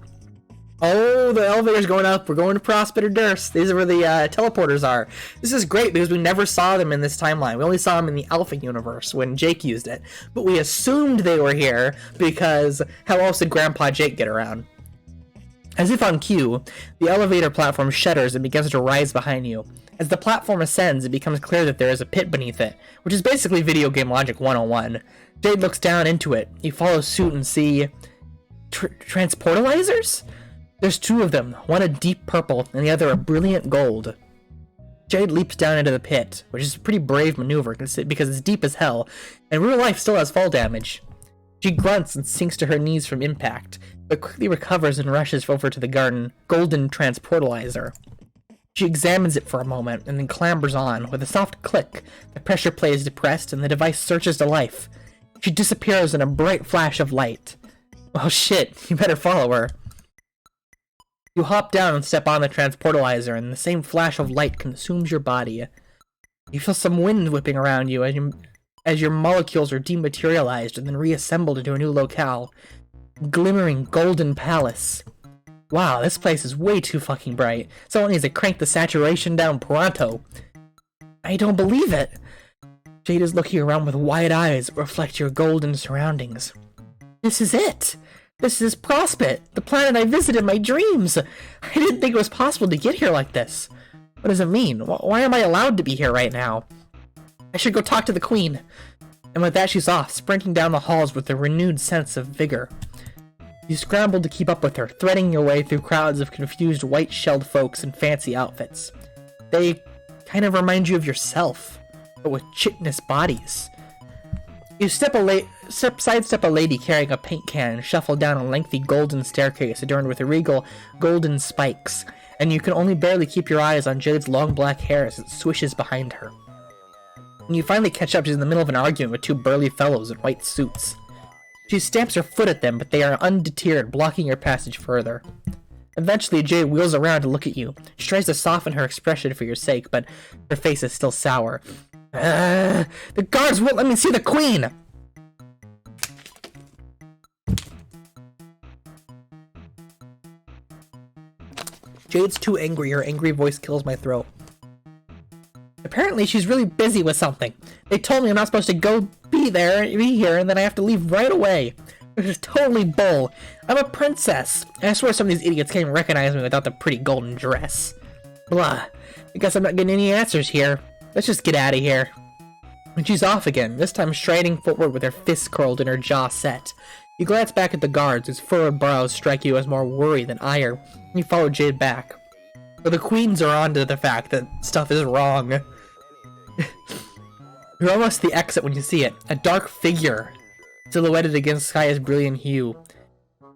Oh, the elevator's going up. We're going to Prospect or Durst. These are where the teleporters are. This is great because we never saw them in this timeline. We only saw them in the Alpha universe when Jake used it. But we assumed they were here because how else did Grandpa Jake get around? As if on cue, the elevator platform shudders and begins to rise behind you. As the platform ascends, it becomes clear that there is a pit beneath it, which is basically video game logic 101. Jade looks down into it. You follow suit and see... transportalizers? There's two of them, one a deep purple and the other a brilliant gold. Jade leaps down into the pit, which is a pretty brave maneuver because it's deep as hell, and real life still has fall damage. She grunts and sinks to her knees from impact, but quickly recovers and rushes over to the golden transportalizer. She examines it for a moment and then clambers on. With a soft click, the pressure plate is depressed and the device surges to life. She disappears in a bright flash of light. Well shit, you better follow her. You hop down and step on the transportalizer, and the same flash of light consumes your body. You feel some wind whipping around you as your molecules are dematerialized and then reassembled into a new locale. Glimmering golden palace. Wow, this place is way too fucking bright. Someone needs to crank the saturation down pronto. I don't believe it. Jade is looking around with wide eyes that reflect your golden surroundings. This is it! This is Prospect, the planet I visited in my dreams! I didn't think it was possible to get here like this. What does it mean? Why am I allowed to be here right now? I should go talk to the Queen. And with that she's off, sprinting down the halls with a renewed sense of vigor. You scramble to keep up with her, threading your way through crowds of confused white-shelled folks in fancy outfits. They kind of remind you of yourself, but with chitinous bodies. You sidestep a lady carrying a paint can and shuffle down a lengthy golden staircase adorned with regal golden spikes, and you can only barely keep your eyes on Jade's long black hair as it swishes behind her. When you finally catch up, she's in the middle of an argument with two burly fellows in white suits. She stamps her foot at them, but they are undeterred, blocking your passage further. Eventually, Jade wheels around to look at you. She tries to soften her expression for your sake, but her face is still sour. The guards won't let me see the Queen! Jade's too angry. Her angry voice kills my throat. Apparently, she's really busy with something. They told me I'm not supposed to be here, and then I have to leave right away. Which is totally bull. I'm a princess. And I swear some of these idiots can't even recognize me without the pretty golden dress. Blah. I guess I'm not getting any answers here. Let's just get out of here. And she's off again, this time striding forward with her fists curled and her jaw set. You glance back at the guards, whose furrowed brows strike you as more worry than ire, and you follow Jade back. But the queens are on to the fact that stuff is wrong. You're almost at the exit when you see it. A dark figure, silhouetted against sky's brilliant hue.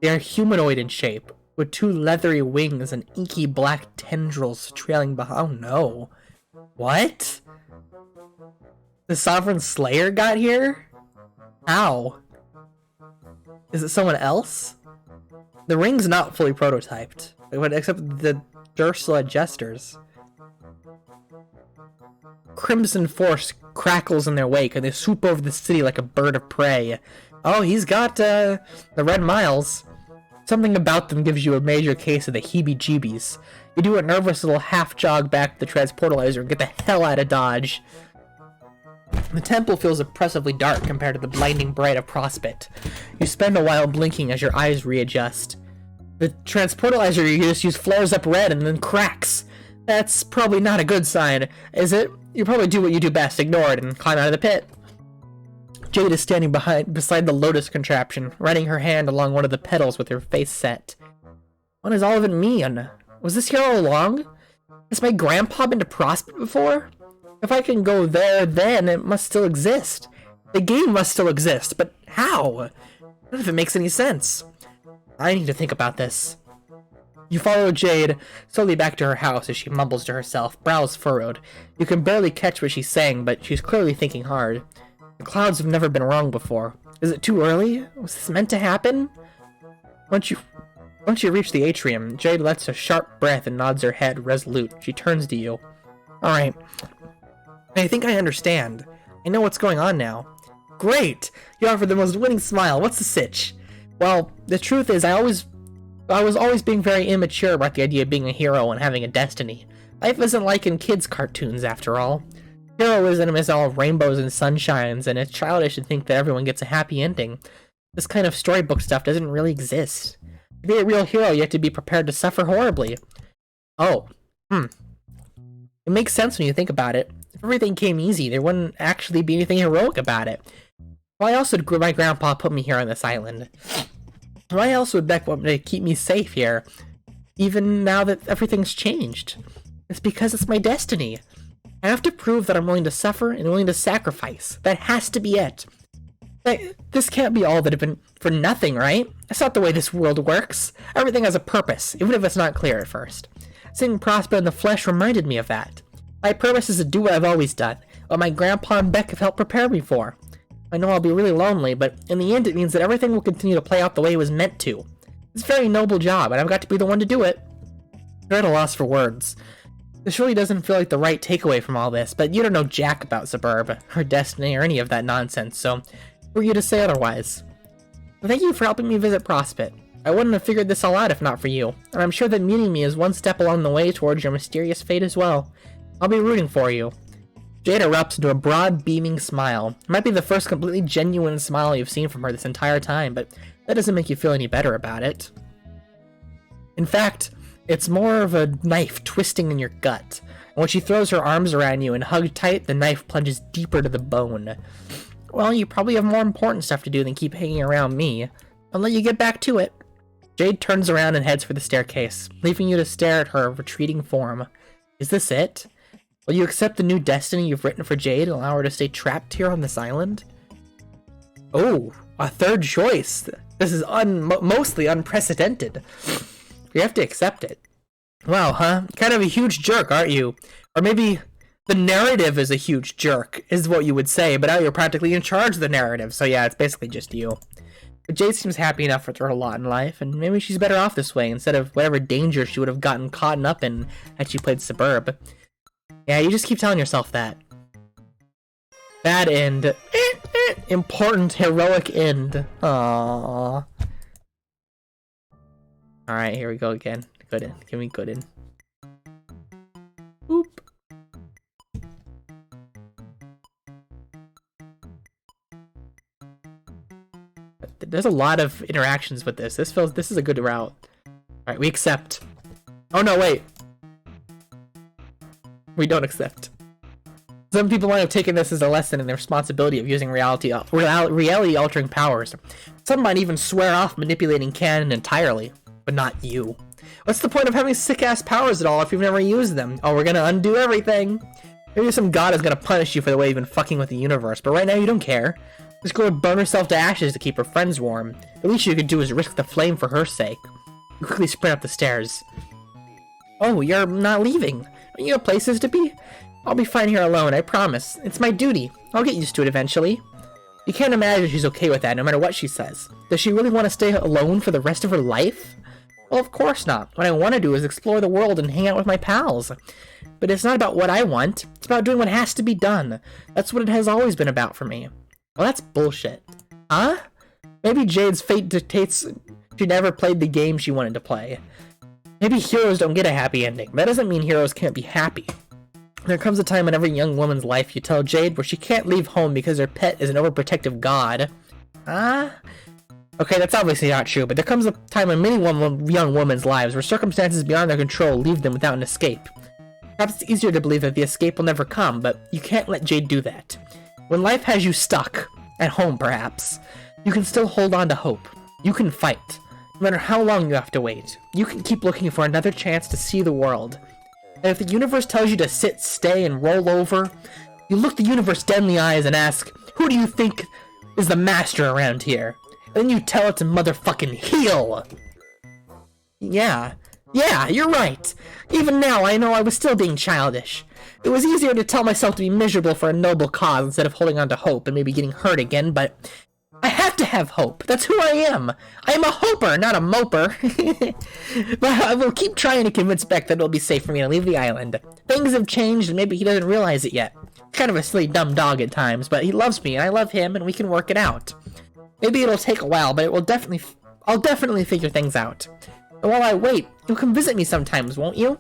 They are humanoid in shape, with two leathery wings and inky black tendrils trailing behind. Oh no. What? The Sovereign Slayer got here? How? Is it someone else? The ring's not fully prototyped, except the Ursula Jesters. Crimson Force crackles in their wake, and they swoop over the city like a bird of prey. Oh, he's got, the red miles. Something about them gives you a major case of the heebie-jeebies. You do a nervous little half-jog back to the transportalizer and get the hell out of Dodge. The temple feels oppressively dark compared to the blinding bright of Prospect. You spend a while blinking as your eyes readjust. The transportalizer you just use flares up red and then cracks. That's probably not a good sign, is it? You probably do what you do best, ignore it and climb out of the pit. Jade is standing beside the lotus contraption, running her hand along one of the pedals with her face set. What does all of it mean? Was this here all along? Has my grandpa been to Prospect before? If I can go there, then it must still exist. The game must still exist, but how? None of it makes any sense. I need to think about this. You follow Jade slowly back to her house as she mumbles to herself, brows furrowed. You can barely catch what she's saying, but she's clearly thinking hard. The clouds have never been wrong before. Is it too early? Was this meant to happen? Once you reach the atrium, Jade lets a sharp breath and nods her head, resolute. She turns to you. Alright. I think I understand. I know what's going on now. Great! You offer the most winning smile. What's the sitch? Well, the truth is I always I was always being very immature about the idea of being a hero and having a destiny. Life isn't like in kids' cartoons, after all. Heroism is all rainbows and sunshines, and it's childish to think that everyone gets a happy ending. This kind of storybook stuff doesn't really exist. To be a real hero, you have to be prepared to suffer horribly. Oh. It makes sense when you think about it. If everything came easy, there wouldn't actually be anything heroic about it. Why else would my grandpa put me here on this island? Why else would Beck want to keep me safe here, even now that everything's changed? It's because it's my destiny. I have to prove that I'm willing to suffer and willing to sacrifice. That has to be it. This can't be all that have been for nothing, right? That's not the way this world works. Everything has a purpose, even if it's not clear at first. Seeing Prosper in the flesh reminded me of that. My purpose is to do what I've always done, what my grandpa and Beck have helped prepare me for. I know I'll be really lonely, but in the end it means that everything will continue to play out the way it was meant to. It's a very noble job, and I've got to be the one to do it. You're at a loss for words. This really doesn't feel like the right takeaway from all this, but you don't know jack about Suburb, her destiny, or any of that nonsense, so who are you to say otherwise? Well, thank you for helping me visit Prospect. I wouldn't have figured this all out if not for you, and I'm sure that meeting me is one step along the way towards your mysterious fate as well. I'll be rooting for you. Jade erupts into a broad, beaming smile. It might be the first completely genuine smile you've seen from her this entire time, but that doesn't make you feel any better about it. In fact, it's more of a knife twisting in your gut. And when she throws her arms around you and hugs tight, the knife plunges deeper to the bone. Well, you probably have more important stuff to do than keep hanging around me. I'll let you get back to it. Jade turns around and heads for the staircase, leaving you to stare at her retreating form. Is this it? Will you accept the new destiny you've written for Jade and allow her to stay trapped here on this island? Oh, a third choice. This is mostly unprecedented. You have to accept it. Wow, huh? Kind of a huge jerk, aren't you? Or maybe the narrative is a huge jerk, is what you would say, but now you're practically in charge of the narrative, so yeah, it's basically just you. But Jade seems happy enough with her lot in life, and maybe she's better off this way instead of whatever danger she would have gotten caught up in had she played Suburb. Yeah, you just keep telling yourself that. Bad end. Important, heroic end. Aww. Alright, here we go again. Good in. Give me good in. Boop. There's a lot of interactions with this. This is a good route. Alright, we accept. Oh no, wait. We don't accept. Some people might have taken this as a lesson in the responsibility of using reality-altering powers. Some might even swear off manipulating canon entirely. But not you. What's the point of having sick-ass powers at all if you've never used them? Oh, we're gonna undo everything. Maybe some god is gonna punish you for the way you've been fucking with the universe, but right now you don't care. This girl would burn herself to ashes to keep her friends warm. The least you could do is risk the flame for her sake. You quickly sprint up the stairs. Oh, you're not leaving. Don't you have places to be? I'll be fine here alone, I promise. It's my duty. I'll get used to it eventually. You can't imagine she's okay with that, no matter what she says. Does she really want to stay alone for the rest of her life? Well, of course not. What I want to do is explore the world and hang out with my pals. But it's not about what I want. It's about doing what has to be done. That's what it has always been about for me. Well, that's bullshit. Huh? Maybe Jade's fate dictates she never played the game she wanted to play. Maybe heroes don't get a happy ending. That doesn't mean heroes can't be happy. There comes a time in every young woman's life you tell Jade where she can't leave home because her pet is an overprotective god. Huh? Okay, that's obviously not true, but there comes a time in many young women's lives where circumstances beyond their control leave them without an escape. Perhaps it's easier to believe that the escape will never come, but you can't let Jade do that. When life has you stuck, at home perhaps, you can still hold on to hope. You can fight, no matter how long you have to wait. You can keep looking for another chance to see the world. And if the universe tells you to sit, stay, and roll over, you look the universe dead in the eyes and ask, who do you think is the master around here? And then you tell it to motherfucking heal! Yeah, you're right. Even now, I know I was still being childish. It was easier to tell myself to be miserable for a noble cause instead of holding on to hope and maybe getting hurt again, but I have to have hope. That's who I am. I am a hoper, not a moper. But I will keep trying to convince Beck that it'll be safe for me to leave the island. Things have changed and maybe he doesn't realize it yet. He's kind of a silly dumb dog at times, but he loves me and I love him and we can work it out. Maybe it'll take a while, but I'll definitely figure things out. And while I wait, you'll come visit me sometimes, won't you?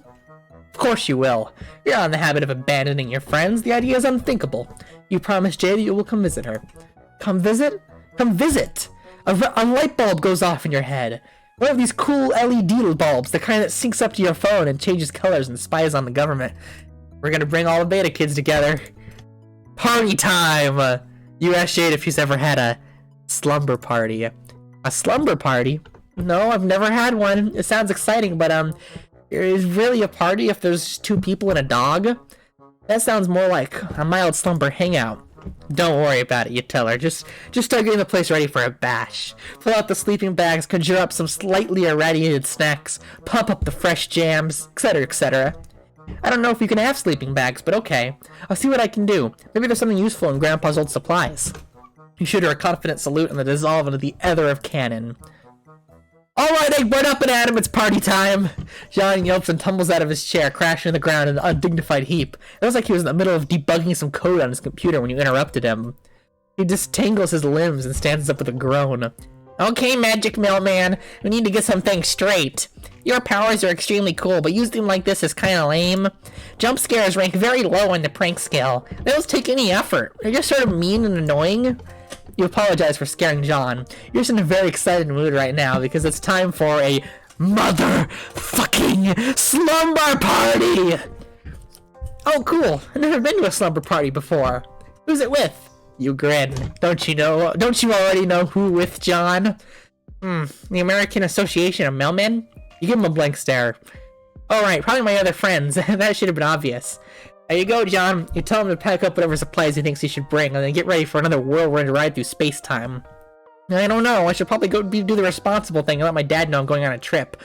Of course you will. You're not in the habit of abandoning your friends. The idea is unthinkable. You promised Jada you will come visit her. Come visit? Come visit! A light bulb goes off in your head. One of these cool LED bulbs, the kind that syncs up to your phone and changes colors and spies on the government. We're gonna bring all the beta kids together. Party time! You asked Jade if she's ever had a slumber party. A slumber party? No, I've never had one. It sounds exciting, but is really a party if there's 2 people and a dog? That sounds more like a mild slumber hangout. Don't worry about it, you tell her. Just start getting the place ready for a bash. Pull out the sleeping bags, conjure up some slightly irradiated snacks, pump up the fresh jams, etc., etc. I don't know if you can have sleeping bags, but okay. I'll see what I can do. Maybe there's something useful in Grandpa's old supplies. You shoot her a confident salute and then dissolve into the ether of cannon. Alright, Eggbird, up and at him, it's party time! John yelps and tumbles out of his chair, crashing to the ground in an undignified heap. It looks like he was in the middle of debugging some code on his computer when you interrupted him. He distangles his limbs and stands up with a groan. Okay, Magic Mailman, we need to get some things straight. Your powers are extremely cool, but using them like this is kinda lame. Jump scares rank very low on the prank scale. They don't take any effort. They're just sort of mean and annoying. You apologize for scaring John. You're just in a very excited mood right now because it's time for a motherfucking slumber party! Oh, cool. I've never been to a slumber party before. Who's it with? You grin. Don't you already know who with, John? The American Association of Mailmen? You give him a blank stare. Alright, probably my other friends. That should have been obvious. There you go, John. You tell him to pack up whatever supplies he thinks he should bring, and then get ready for another whirlwind ride through space-time. I don't know. I should probably go do the responsible thing and let my dad know I'm going on a trip.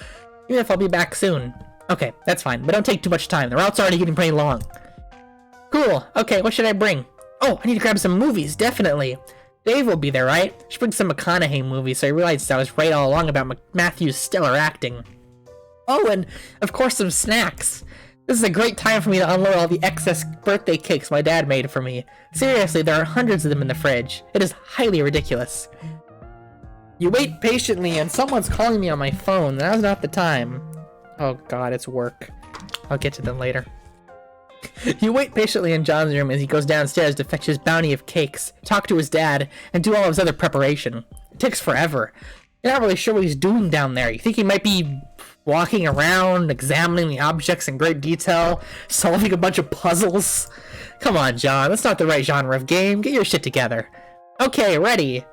Even if I'll be back soon. Okay, that's fine, but don't take too much time. The route's already getting pretty long. Cool. Okay, what should I bring? Oh, I need to grab some movies, definitely. Dave will be there, right? Should bring some McConaughey movies, so I realized I was right all along about Matthew's stellar acting. Oh, and of course some snacks. This is a great time for me to unload all the excess birthday cakes my dad made for me. Seriously, there are hundreds of them in the fridge. It is highly ridiculous. You wait patiently, and someone's calling me on my phone. Now's not the time. Oh god, it's work. I'll get to them later. You wait patiently in John's room as he goes downstairs to fetch his bounty of cakes, talk to his dad, and do all of his other preparation. It takes forever. You're not really sure what he's doing down there. You think he might be walking around, examining the objects in great detail, solving a bunch of puzzles. Come on, John, that's not the right genre of game. Get your shit together. Okay, ready.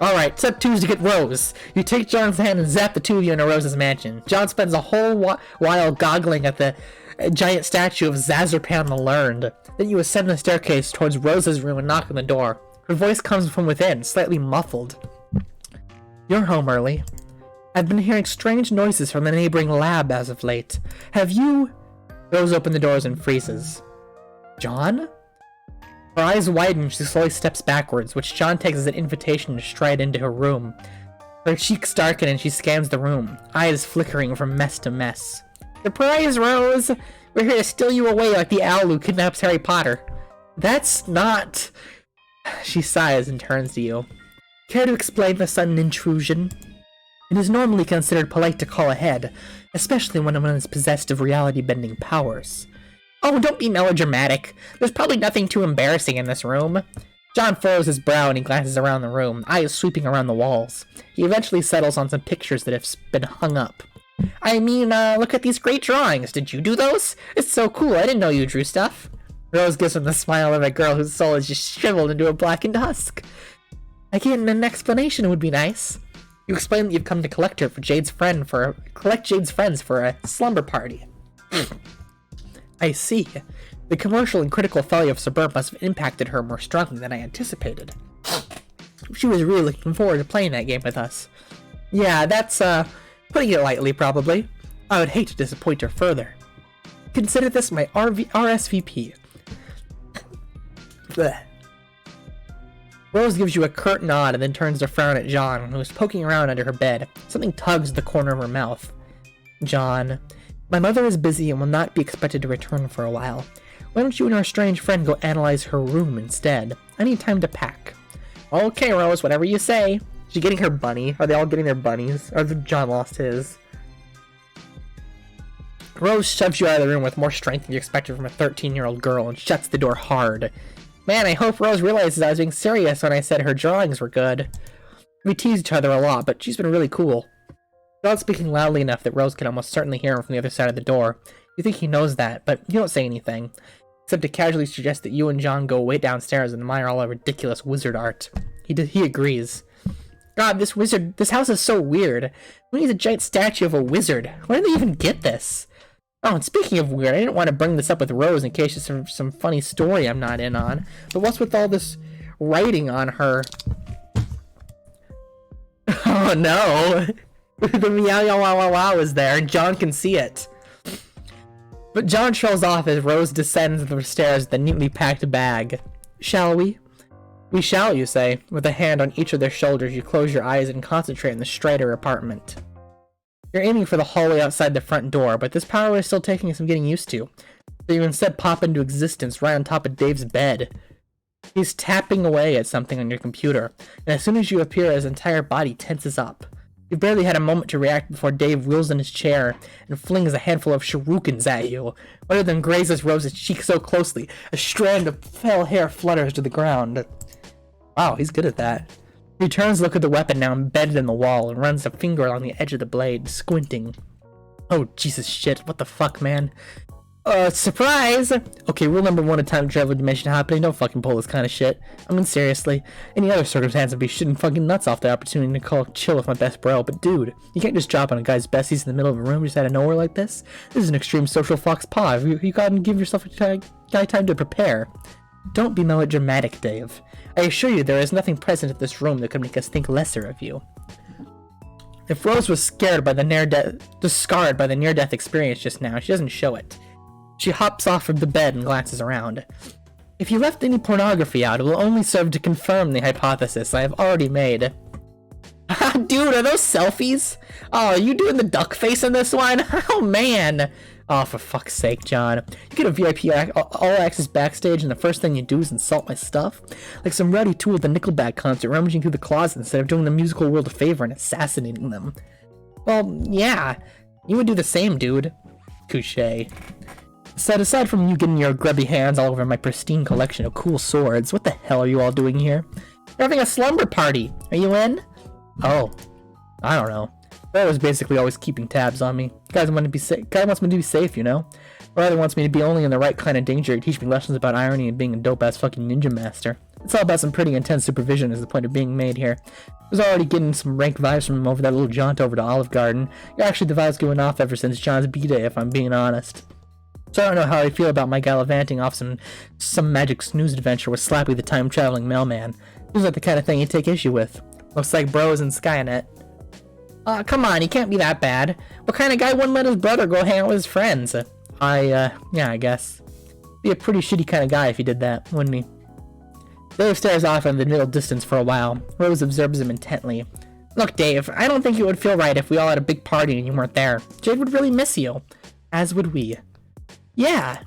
Alright, step 2 is to get Rose. You take John's hand and zap the 2 of you into Rose's mansion. John spends a whole while goggling at the giant statue of Zazarpan the Learned. Then you ascend the staircase towards Rose's room and knock on the door. Her voice comes from within, slightly muffled. You're home early. I've been hearing strange noises from the neighboring lab as of late. Have you... Rose opens the doors and freezes. John? Her eyes widen, she slowly steps backwards, which John takes as an invitation to stride into her room. Her cheeks darken and she scans the room, eyes flickering from mess to mess. Surprise, Rose! We're here to steal you away like the owl who kidnaps Harry Potter. That's not... She sighs and turns to you. Care to explain the sudden intrusion? It is normally considered polite to call ahead, especially when one is possessed of reality-bending powers. Oh, don't be melodramatic. There's probably nothing too embarrassing in this room. John furrows his brow and he glances around the room, eyes sweeping around the walls. He eventually settles on some pictures that have been hung up. I mean, look at these great drawings. Did you do those? It's so cool. I didn't know you drew stuff. Rose gives him the smile of a girl whose soul is just shriveled into a blackened husk. I get an explanation would be nice. You explain that you've come to collect Jade's friends for a slumber party. I see. The commercial and critical failure of Suburb must have impacted her more strongly than I anticipated. She was really looking forward to playing that game with us. Yeah, that's, putting it lightly, probably. I would hate to disappoint her further. Consider this my RSVP. Blech. Rose gives you a curt nod and then turns to frown at John, who is poking around under her bed. Something tugs at the corner of her mouth. John, my mother is busy and will not be expected to return for a while. Why don't you and our strange friend go analyze her room instead? I need time to pack. Okay, Rose, whatever you say. Is she getting her bunny? Are they all getting their bunnies? Or did John lost his? Rose shoves you out of the room with more strength than you expected from a 13-year-old girl and shuts the door hard. Man, I hope Rose realizes I was being serious when I said her drawings were good. We tease each other a lot, but she's been really cool. Without speaking loudly enough that Rose could almost certainly hear him from the other side of the door. You think he knows that, but you don't say anything, except to casually suggest that you and John go way downstairs and admire all our ridiculous wizard art. He agrees. God, this house is so weird. We need a giant statue of a wizard. Where did they even get this? Oh, and speaking of weird, I didn't want to bring this up with Rose in case there's some funny story I'm not in on. But what's with all this writing on her? Oh no! The meow meow wow wow wow is there, and John can see it. But John trails off as Rose descends the stairs with a neatly packed bag. Shall we? We shall, you say. With a hand on each of their shoulders, you close your eyes and concentrate on the Strider apartment. You're aiming for the hallway outside the front door, but this power is still taking some getting used to. So you instead pop into existence right on top of Dave's bed. He's tapping away at something on your computer, and as soon as you appear, his entire body tenses up. You've barely had a moment to react before Dave wheels in his chair and flings a handful of shurikens at you. One of them grazes Rose's cheek so closely, a strand of pale hair flutters to the ground. Wow, he's good at that. He turns to look at the weapon now embedded in the wall and runs a finger along the edge of the blade, squinting. Oh, Jesus shit, what the fuck, man? Surprise! Okay, rule number 1 of time travel dimension hopping, don't fucking pull this kind of shit. I mean, seriously. Any other circumstance would be shitting fucking nuts off the opportunity to call chill with my best bro, but dude, you can't just drop on a guy's besties in the middle of a room just out of nowhere like this. This is an extreme social fox paw. You gotta give yourself a guy time to prepare. Don't be melodramatic, Dave. I assure you there is nothing present in this room that could make us think lesser of you. If Rose was scared by the scarred by the near-death experience just now, she doesn't show it. She hops off from the bed and glances around. If you left any pornography out, it will only serve to confirm the hypothesis I have already made. Dude, are those selfies? Oh, are you doing the duck face in this one? Oh, man. Oh, for fuck's sake, John. You get a VIP all-access backstage and the first thing you do is insult my stuff? Like some rowdy tool at the Nickelback concert rummaging through the closet instead of doing the musical world a favor and assassinating them. Well, yeah. You would do the same, dude. Couché. So aside from you getting your grubby hands all over my pristine collection of cool swords, what the hell are you all doing here? We're having a slumber party. Are you in? Oh. I don't know. Brad was basically always keeping tabs on me. Guy wants me to be safe, you know? Or either wants me to be only in the right kind of danger to teach me lessons about irony and being a dope-ass fucking ninja master. It's all about some pretty intense supervision is the point of being made here. I was already getting some rank vibes from him over that little jaunt over to Olive Garden. You're actually the vibes going off ever since John's B-Day, if I'm being honest. So I don't know how I feel about my gallivanting off some magic snooze adventure with Slappy the time-traveling mailman. Seems like the kind of thing he'd take issue with. Looks like bros in Skynet. Come on, he can't be that bad. What kind of guy wouldn't let his brother go hang out with his friends? Yeah, I guess. Be a pretty shitty kind of guy if he did that, wouldn't he? Dave stares off in the middle distance for a while. Rose observes him intently. Look, Dave, I don't think it would feel right if we all had a big party and you weren't there. Jade would really miss you. As would we. Yeah.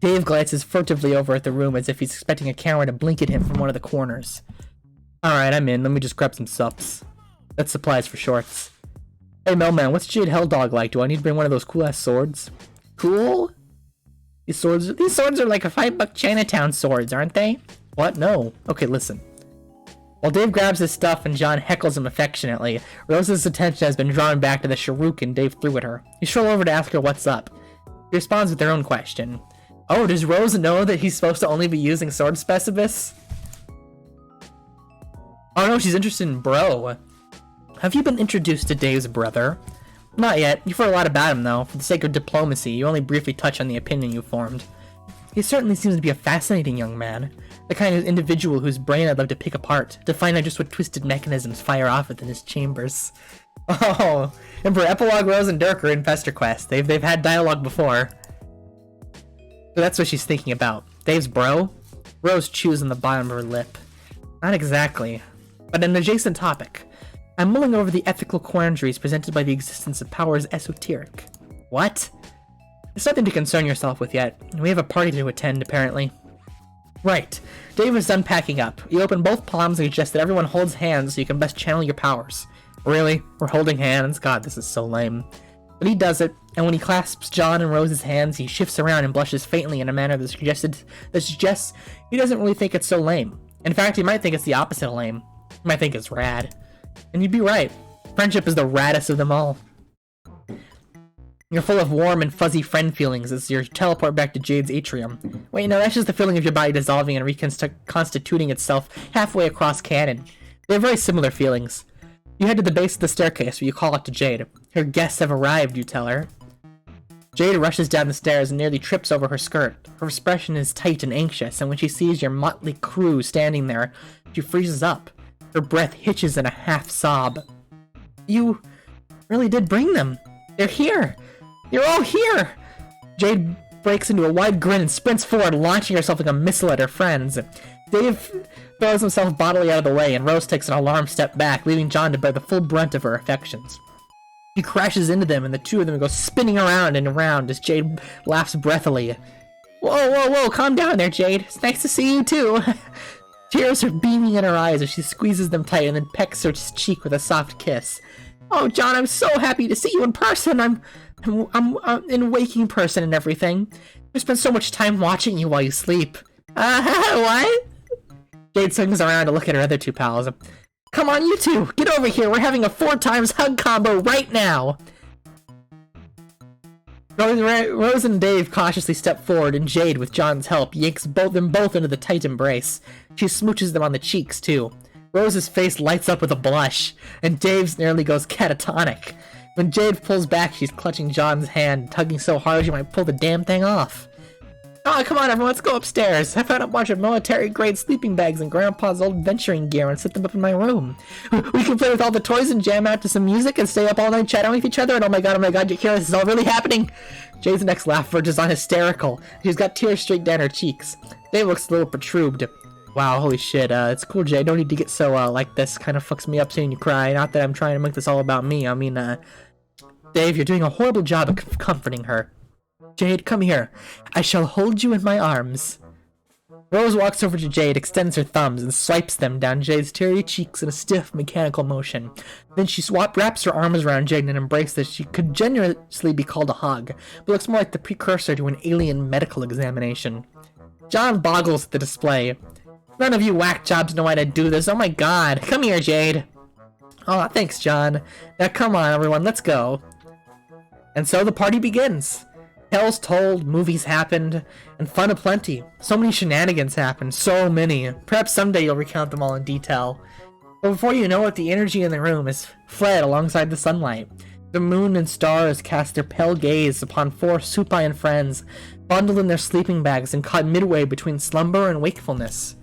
Dave glances furtively over at the room as if he's expecting a camera to blink at him from one of the corners. Alright, I'm in. Let me just grab some sups. That's supplies for shorts. Hey, Mailman, what's Jade Helldog like? Do I need to bring one of those cool-ass swords? Cool? These swords are like a $5 Chinatown swords, aren't they? What? No. Okay, listen. While Dave grabs his stuff and John heckles him affectionately, Rose's attention has been drawn back to the shuriken Dave threw at her. You stroll over to ask her what's up. He responds with their own question. Oh, does Rose know that he's supposed to only be using sword specialists? Oh no, she's interested in bro. Have you been introduced to Dave's brother? Not yet. You've heard a lot about him, though. For the sake of diplomacy, you only briefly touch on the opinion you formed. He certainly seems to be a fascinating young man. The kind of individual whose brain I'd love to pick apart, to find out just what twisted mechanisms fire off within his chambers. Oh, and for Epilogue, Rose and Dirk are in Pesterquest. They've had dialogue before. So that's what she's thinking about. Dave's bro? Rose chews on the bottom of her lip. Not exactly, but an adjacent topic. I'm mulling over the ethical quandaries presented by the existence of powers esoteric. What? It's nothing to concern yourself with yet. We have a party to attend, apparently. Right. Dave is done packing up. You open both palms and suggest that everyone holds hands so you can best channel your powers. Really? We're holding hands? God, this is so lame. But he does it, and when he clasps John and Rose's hands, he shifts around and blushes faintly in a manner that suggests he doesn't really think it's so lame. In fact, he might think it's the opposite of lame. He might think it's rad. And you'd be right. Friendship is the raddest of them all. You're full of warm and fuzzy friend feelings as you teleport back to Jade's atrium. Wait, no, that's just the feeling of your body dissolving and reconstituting itself halfway across canon. They have very similar feelings. You head to the base of the staircase where you call out to Jade. Her guests have arrived, you tell her. Jade rushes down the stairs and nearly trips over her skirt. Her expression is tight and anxious, and when she sees your motley crew standing there, she freezes up. Her breath hitches in a half-sob. You really did bring them. They're here. You're all here. Jade breaks into a wide grin and sprints forward, launching herself like a missile at her friends. Dave throws himself bodily out of the way, and Rose takes an alarmed step back, leaving John to bear the full brunt of her affections. He crashes into them, and the two of them go spinning around and around as Jade laughs breathily. Whoa, whoa, whoa, calm down there, Jade. It's nice to see you, too. Tears are beaming in her eyes as she squeezes them tight and then pecks her cheek with a soft kiss. Oh, John, I'm so happy to see you in person. I'm in waking person and everything. I spend so much time watching you while you sleep. What? Jade swings around to look at her other two pals. Come on, you two! Get over here! We're having a 4x hug combo right now! Rose and Dave cautiously step forward, and Jade, with John's help, yanks them both into the tight embrace. She smooches them on the cheeks, too. Rose's face lights up with a blush, and Dave's nearly goes catatonic. When Jade pulls back, she's clutching John's hand, tugging so hard she might pull the damn thing off. Oh, come on, everyone, let's go upstairs. I found a bunch of military-grade sleeping bags and Grandpa's old venturing gear and set them up in my room. We can play with all the toys and jam out to some music and stay up all night chatting with each other, and oh my god, you hear this is all really happening? Jade's next laugh verges on hysterical. She's got tears straight down her cheeks. Dave looks a little protruded. Wow, holy shit, it's cool, Jade. Don't need to get so, like this. Kind of fucks me up seeing you cry. Not that I'm trying to make this all about me. I mean, Dave, you're doing a horrible job of comforting her. Jade, come here. I shall hold you in my arms. Rose walks over to Jade, extends her thumbs, and swipes them down Jade's teary cheeks in a stiff, mechanical motion. Then she wraps her arms around Jade in an embrace that she could generously be called a hug, but looks more like the precursor to an alien medical examination. John boggles at the display. None of you whack jobs know how to do this. Oh my god. Come here, Jade. Oh, thanks, John. Now come on, everyone, let's go. And so the party begins. Tales told, movies happened, and fun aplenty. So many shenanigans happened, so many. Perhaps someday you'll recount them all in detail. But before you know it, the energy in the room is fled alongside the sunlight. The moon and stars cast their pale gaze upon four supine friends, bundled in their sleeping bags and caught midway between slumber and wakefulness.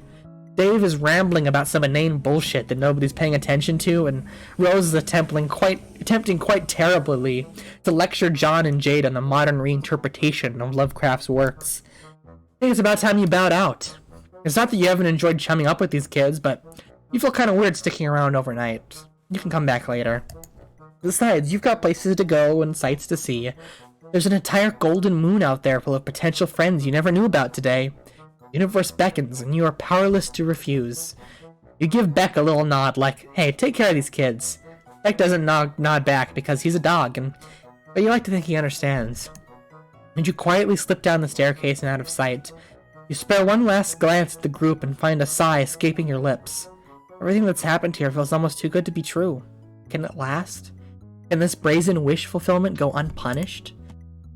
Dave is rambling about some inane bullshit that nobody's paying attention to, and Rose is attempting quite terribly to lecture John and Jade on the modern reinterpretation of Lovecraft's works. I think it's about time you bowed out. It's not that you haven't enjoyed chumming up with these kids, but you feel kind of weird sticking around overnight. You can come back later. Besides, you've got places to go and sights to see. There's an entire golden moon out there full of potential friends you never knew about today. Universe beckons, and you are powerless to refuse. You give Beck a little nod like, hey, take care of these kids. Beck doesn't nod back because he's a dog, but you like to think he understands. And you quietly slip down the staircase and out of sight. You spare one last glance at the group and find a sigh escaping your lips. Everything that's happened here feels almost too good to be true. Can it last? Can this brazen wish fulfillment go unpunished?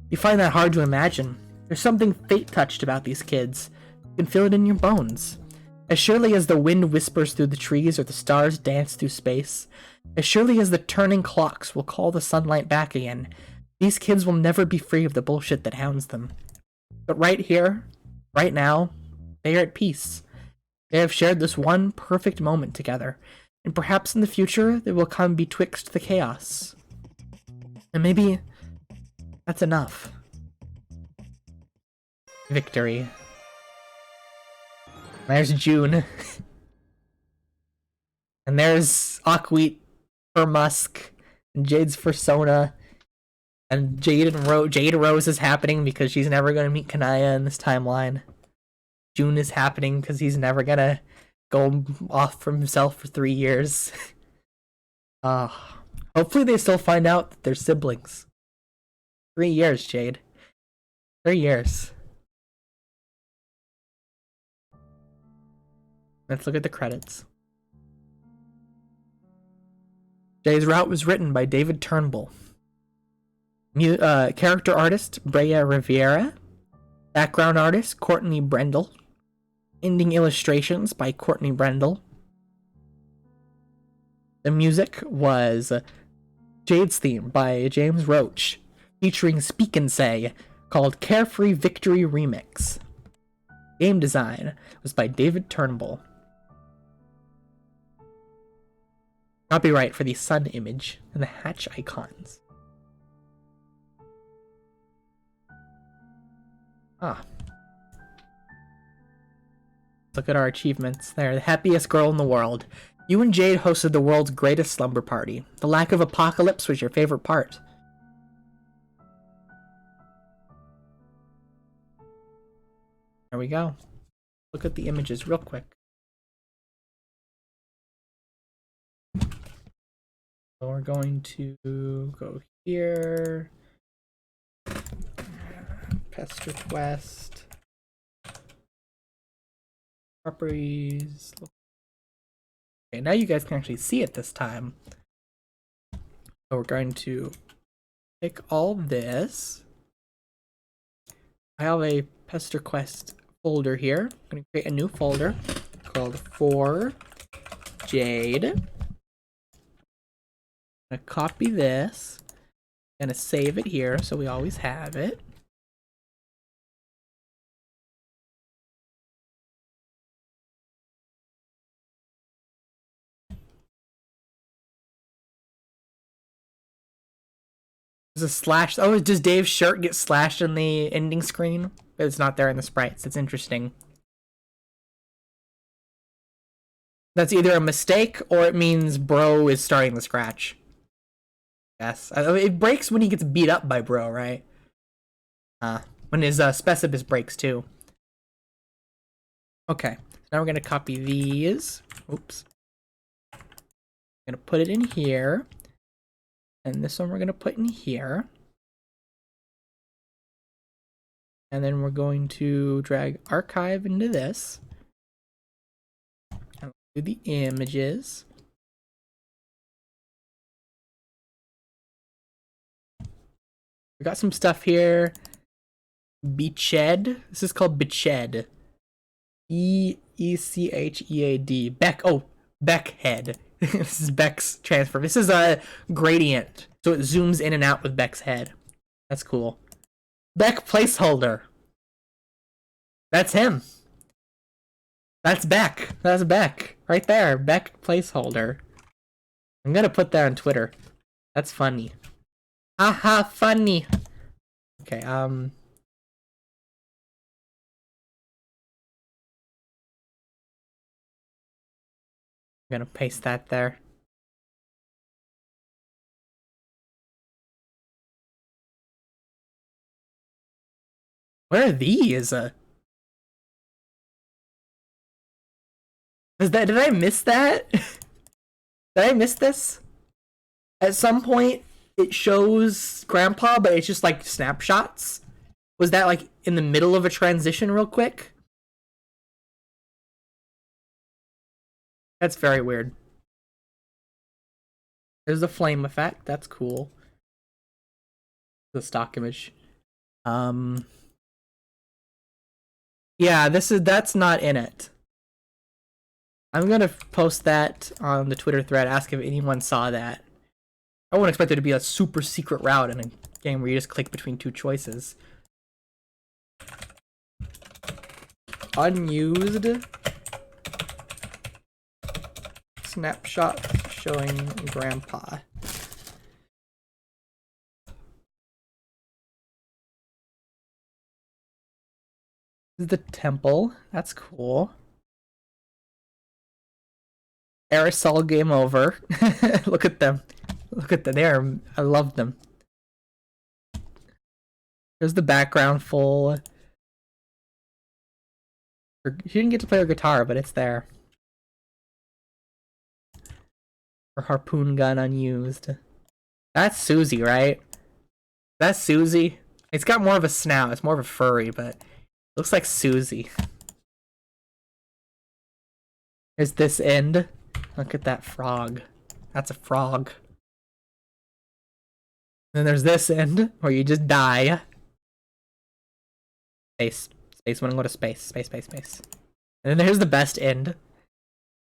You find that hard to imagine. There's something fate-touched about these kids. You can feel it in your bones. As surely as the wind whispers through the trees or the stars dance through space, as surely as the turning clocks will call the sunlight back again, these kids will never be free of the bullshit that hounds them. But right here, right now, they are at peace. They have shared this one perfect moment together, and perhaps in the future they will come betwixt the chaos. And maybe that's enough. Victory. There's June. And there's Aqueet for Musk, and Jade's for Sona, and Jade Rose is happening because she's never going to meet Kanaya in this timeline. June is happening because he's never going to go off from himself for 3 years. Hopefully they still find out that they're siblings. 3 years, Jade. 3 years. Let's look at the credits. Jade's route was written by David Turnbull. Character artist, Brea Riviera. Background artist, Courtney Brendel. Ending illustrations by Courtney Brendel. The music was Jade's theme by James Roach, featuring Speakin, called Carefree Victory Remix. Game design was by David Turnbull. Copyright for the sun image and the hatch icons. Look at our achievements there. The happiest girl in the world. You and Jade hosted the world's greatest slumber party. The lack of apocalypse was your favorite part. There we go. Look at the images real quick. So we're going to go here. Pesterquest. Properties. Okay, now you guys can actually see it this time. So we're going to take all this. I have a Pesterquest folder here. I'm going to create a new folder called For Jade. I'm going to copy this. I'm going to save it here so we always have it. There's a slash. Oh, does Dave's shirt get slashed in the ending screen? But it's not there in the sprites. It's interesting. That's either a mistake or it means Bro is starting the scratch. Yes. It breaks when he gets beat up by Bro, right? When his specibus breaks too. Okay. Now we're going to copy these. Oops. I'm going to put it in here. And this one we're going to put in here. And then we're going to drag archive into this. And do the images. We got some stuff here. Beched. This is called Beched. E-C-H-E-A-D. Beck. Oh, Beckhead. This is Beck's transfer. This is a gradient, so it zooms in and out with Beck's head. That's cool. Beck placeholder. That's him. That's Beck. That's Beck. Right there. Beck placeholder. I'm gonna put that on Twitter. That's funny. Haha, funny. Okay, I'm gonna paste that there. Where are these? Did I miss that? Did I miss this? At some point, it shows Grandpa, but it's just like snapshots. Was that like in the middle of a transition real quick? That's very weird. There's the flame effect. That's cool. The stock image. Yeah, that's not in it. I'm gonna post that on the Twitter thread, ask if anyone saw that. I wouldn't expect there to be a super secret route in a game where you just click between two choices. Unused snapshot showing Grandpa. This is the temple. That's cool. Aerosol game over. Look at them. Look at them. I love them. There's the background full. She didn't get to play her guitar, but it's there. Her harpoon gun unused. That's Susie, right? That's Susie. It's got more of a snout. It's more of a furry, but looks like Susie. There's this end. Look at that frog. That's a frog. Then there's this end where you just die. Space. Space. Wanna go to space. Space. Space. Space. And then there's the best end.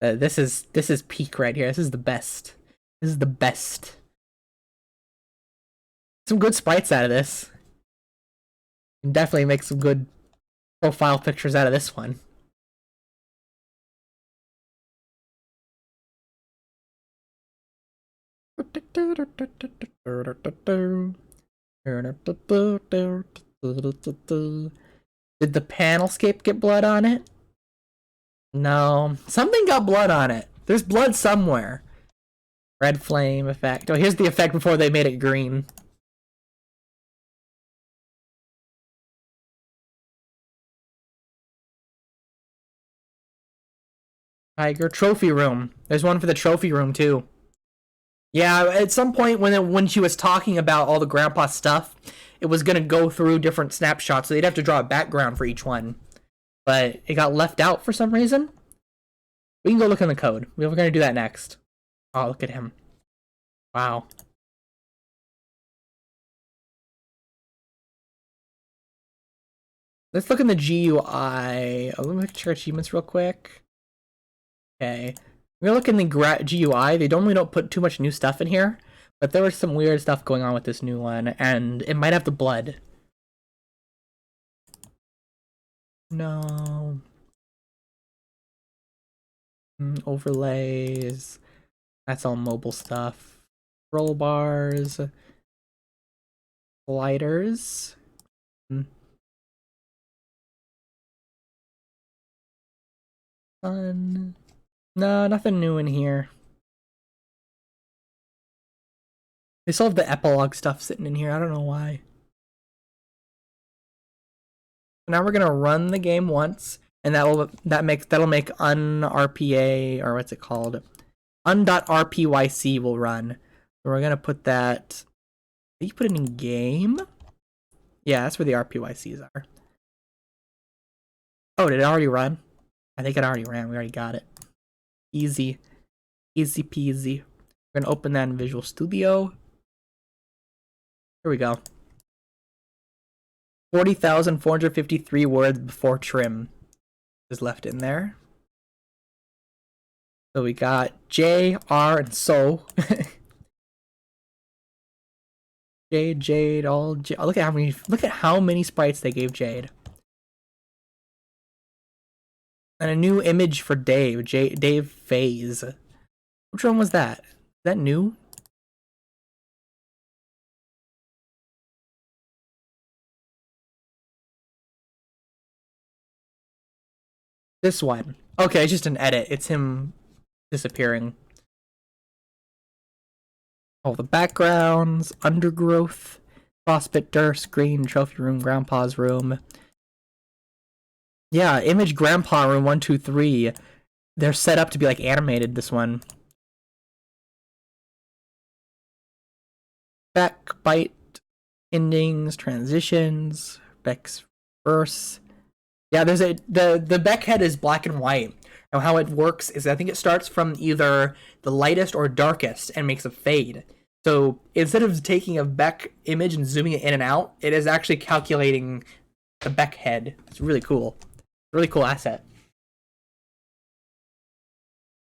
This is peak right here. This is the best. This is the best. Some good sprites out of this. Can definitely make some good profile pictures out of this one. Did the panelscape get blood on it? No. Something got blood on it. There's blood somewhere. Red flame effect. Oh, here's the effect before they made it green. Tiger trophy room. There's one for the trophy room too. Yeah, at some point when she was talking about all the grandpa stuff, it was gonna go through different snapshots, so they'd have to draw a background for each one. But it got left out for some reason. We can go look in the code. We're gonna do that next. Oh, look at him. Wow. Let's look in the GUI. Oh, let me check achievements real quick. Okay. We're gonna look in the GUI. They normally don't put too much new stuff in here, but there was some weird stuff going on with this new one, and it might have the blood. No. Overlays. That's all mobile stuff. Roll bars. Sliders. Fun. No, nothing new in here. They still have the epilogue stuff sitting in here. I don't know why. Now we're gonna run the game once, and that'll make unRPA, or what's it called? Un.rpyc will run. So we're gonna put that. Did you put it in game? Yeah, that's where the RPYCs are. Oh, did it already run? I think it already ran. We already got it. Easy. Easy peasy. We're gonna open that in Visual Studio. Here we go. 40,453 words before trim is left in there. So we got J, R, and so. Jade, all Jade. Oh, look at how many sprites they gave Jade. And a new image for Dave. Dave Phase. Which one was that? Is that new? This one. Okay, it's just an edit. It's him disappearing. All the backgrounds, undergrowth, frostbit dirt, screen, trophy room, grandpa's room. Yeah, image grandpa room 1, 2, 3. They're set up to be like animated, this one. Back, bite, endings, transitions, Beck's verse. Yeah, there's the Beck head is black and white. And how it works is I think it starts from either the lightest or darkest and makes a fade. So instead of taking a Beck image and zooming it in and out, it is actually calculating the Beck head. It's really cool. Really cool asset.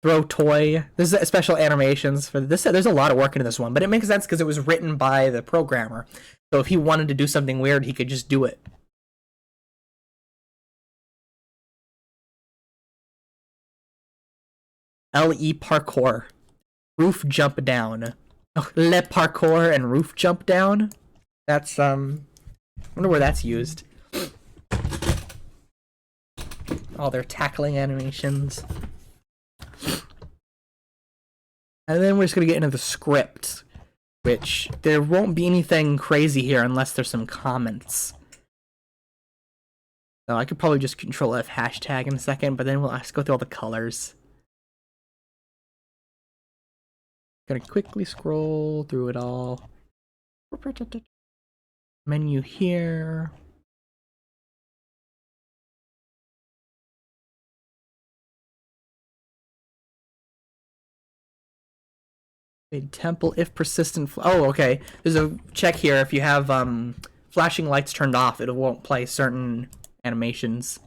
Throw toy. This is special animations for this. There's a lot of work into this one, but it makes sense because it was written by the programmer. So if he wanted to do something weird, he could just do it. LE parkour. Roof jump down. Oh, le parkour and roof jump down. That's I wonder where that's used. All their tackling animations. And then we're just gonna get into the script, which there won't be anything crazy here unless there's some comments. So I could probably just Control F hashtag in a second, but then we'll have to go through all the colors. Gonna quickly scroll through it all. Menu here. A temple if persistent. Oh, okay. There's a check here. If you have flashing lights turned off, it won't play certain animations.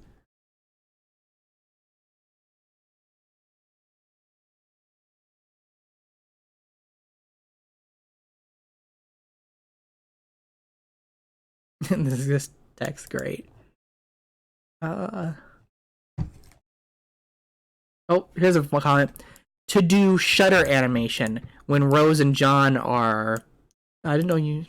This text great. Oh, here's a comment. To do shutter animation when Rose and John are. I didn't know you.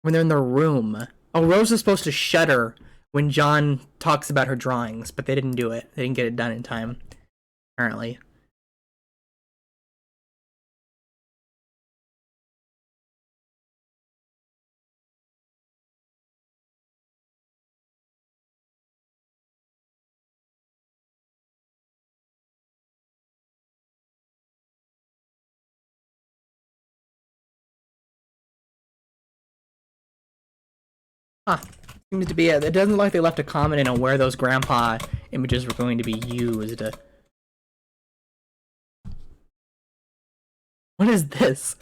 When they're in the room. Oh, Rose is supposed to shudder when John talks about her drawings, but they didn't do it. They didn't get it done in time, apparently. Huh. Seems to be it. It doesn't look like they left a comment in on where those grandpa images were going to be used. What is this?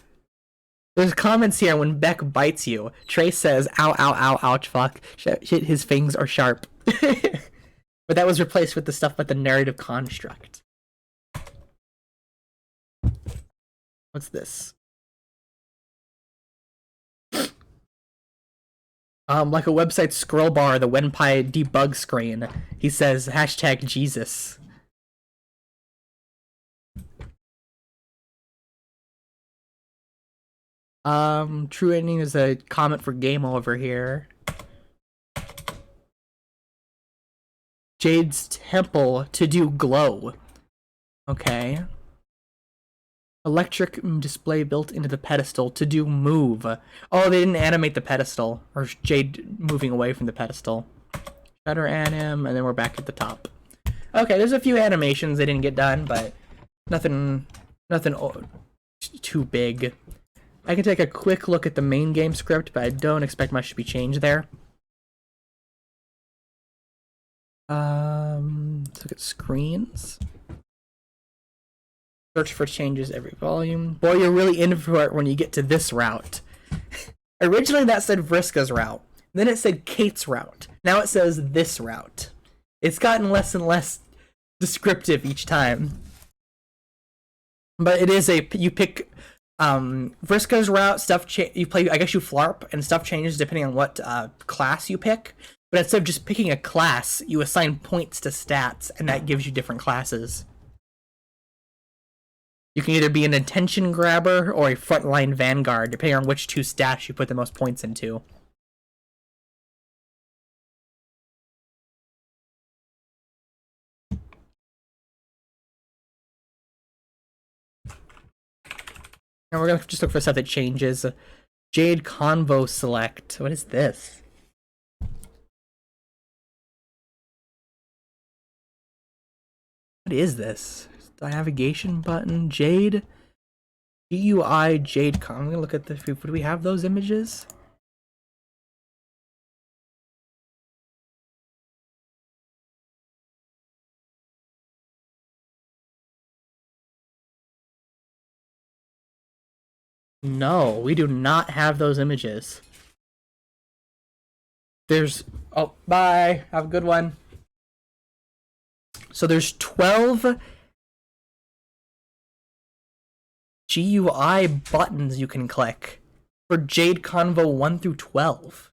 There's comments here when Beck bites you. Trace says, ow, ow, ow, ouch, fuck. Shit, his fangs are sharp. But that was replaced with the stuff about the narrative construct. What's this? Like a website scroll bar, the WenPy debug screen. He says, hashtag Jesus. True ending is a comment for game over here. Jade's temple to do glow. Okay. Electric display built into the pedestal to do move. Oh, they didn't animate the pedestal. Or Jade moving away from the pedestal. Shutter anim, and then we're back at the top. Okay, there's a few animations they didn't get done, but nothing too big. I can take a quick look at the main game script, but I don't expect much to be changed there. Let's look at screens. Search for changes every volume. Boy, you're really in for it when you get to this route. Originally that said Vriska's route. Then it said Kate's route. Now it says this route. It's gotten less and less descriptive each time. But it is you pick Vriska's route, you play, I guess you flarp, and stuff changes depending on what class you pick. But instead of just picking a class, you assign points to stats, and that gives you different classes. You can either be an attention grabber or a frontline vanguard, depending on which two stats you put the most points into. And we're gonna just look for stuff that changes. Jade Convo Select. What is this? What is this? Navigation button, Jade, GUI, Jade. I'm gonna look at the. Do we have those images? No, we do not have those images. There's. Oh, bye. Have a good one. So there's 12 GUI buttons you can click for Jade Convo 1 through 12.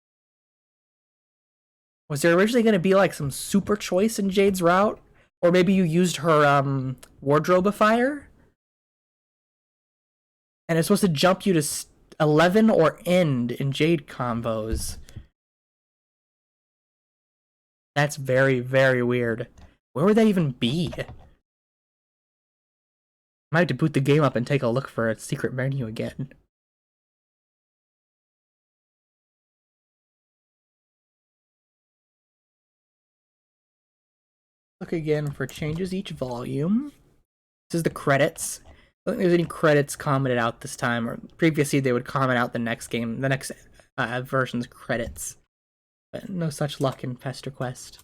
Was there originally going to be like some super choice in Jade's route? Or maybe you used her wardrobifier? And it's supposed to jump you to 11 or end in Jade Convos. That's very, very weird. Where would that even be? I might have to boot the game up and take a look for a secret menu again. Look again for changes each volume. This is the credits. I don't think there's any credits commented out this time, or previously they would comment out the next game, the next version's credits. But no such luck in Pesterquest.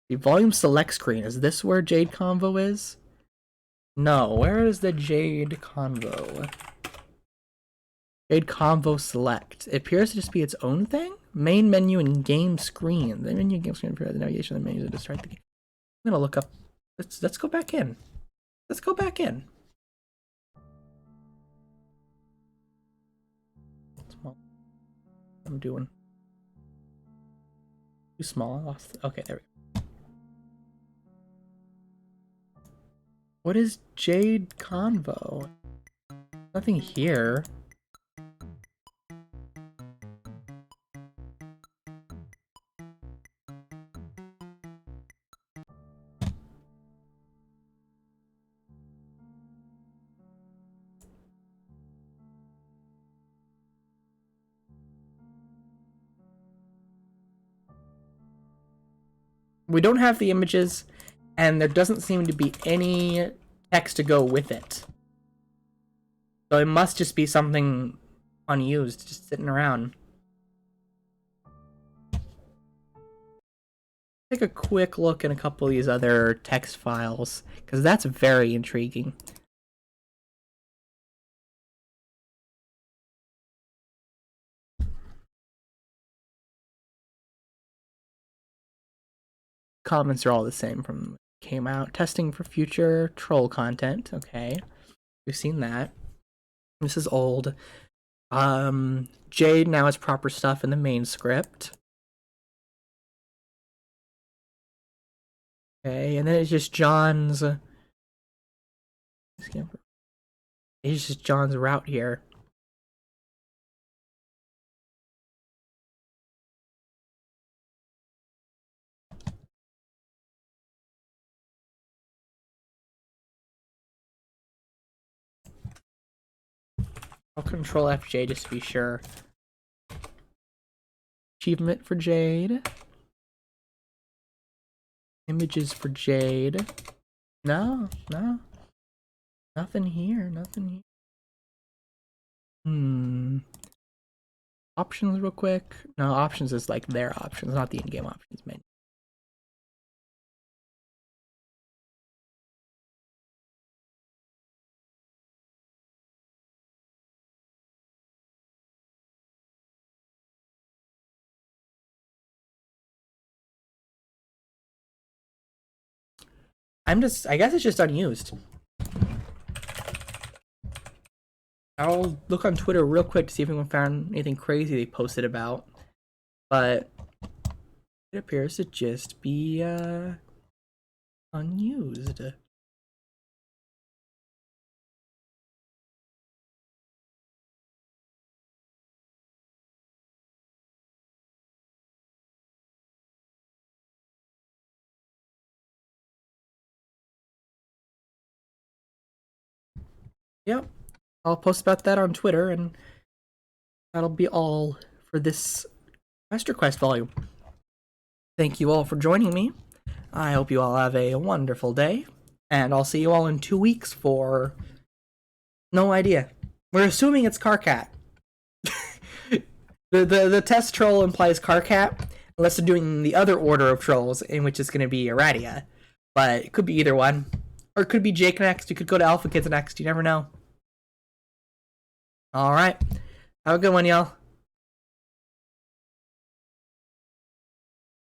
The volume select screen, is this where Jade Convo is? No, where is the Jade Convo? Jade Convo select. It appears to just be its own thing? Main menu and game screen. The menu and game screen appear the navigation of the menus to start the game. I'm gonna look up. Let's go back in. Let's go back in. Small. I'm doing too small. I lost. Okay, there we go. What is Jade Convo? Nothing here. We don't have the images, and there doesn't seem to be any text to go with it. So it must just be something unused, just sitting around. Take a quick look at a couple of these other text files, because that's very intriguing. Comments are all the same from came out. Testing for future troll content. Okay, we've seen that. This is old. Jade now has proper stuff in the main script. Okay, and then it's just John's. It's just John's route here. I'll control FJ just to be sure. Achievement for Jade. Images for Jade. No. Nothing here, nothing here. Options real quick. No, options is like their options, not the in-game options menu. I guess it's just unused. I'll look on Twitter real quick to see if anyone found anything crazy they posted about. But it appears to just be unused. Yep. I'll post about that on Twitter, and that'll be all for this Pesterquest volume. Thank you all for joining me. I hope you all have a wonderful day, and I'll see you all in 2 weeks for... No idea. We're assuming it's Carcat. the test troll implies Carcat, unless they're doing the other order of trolls, in which it's going to be Eradia. But it could be either one. Or it could be Jake next. You could go to Alpha Kids next. You never know. Alright. Have a good one, y'all.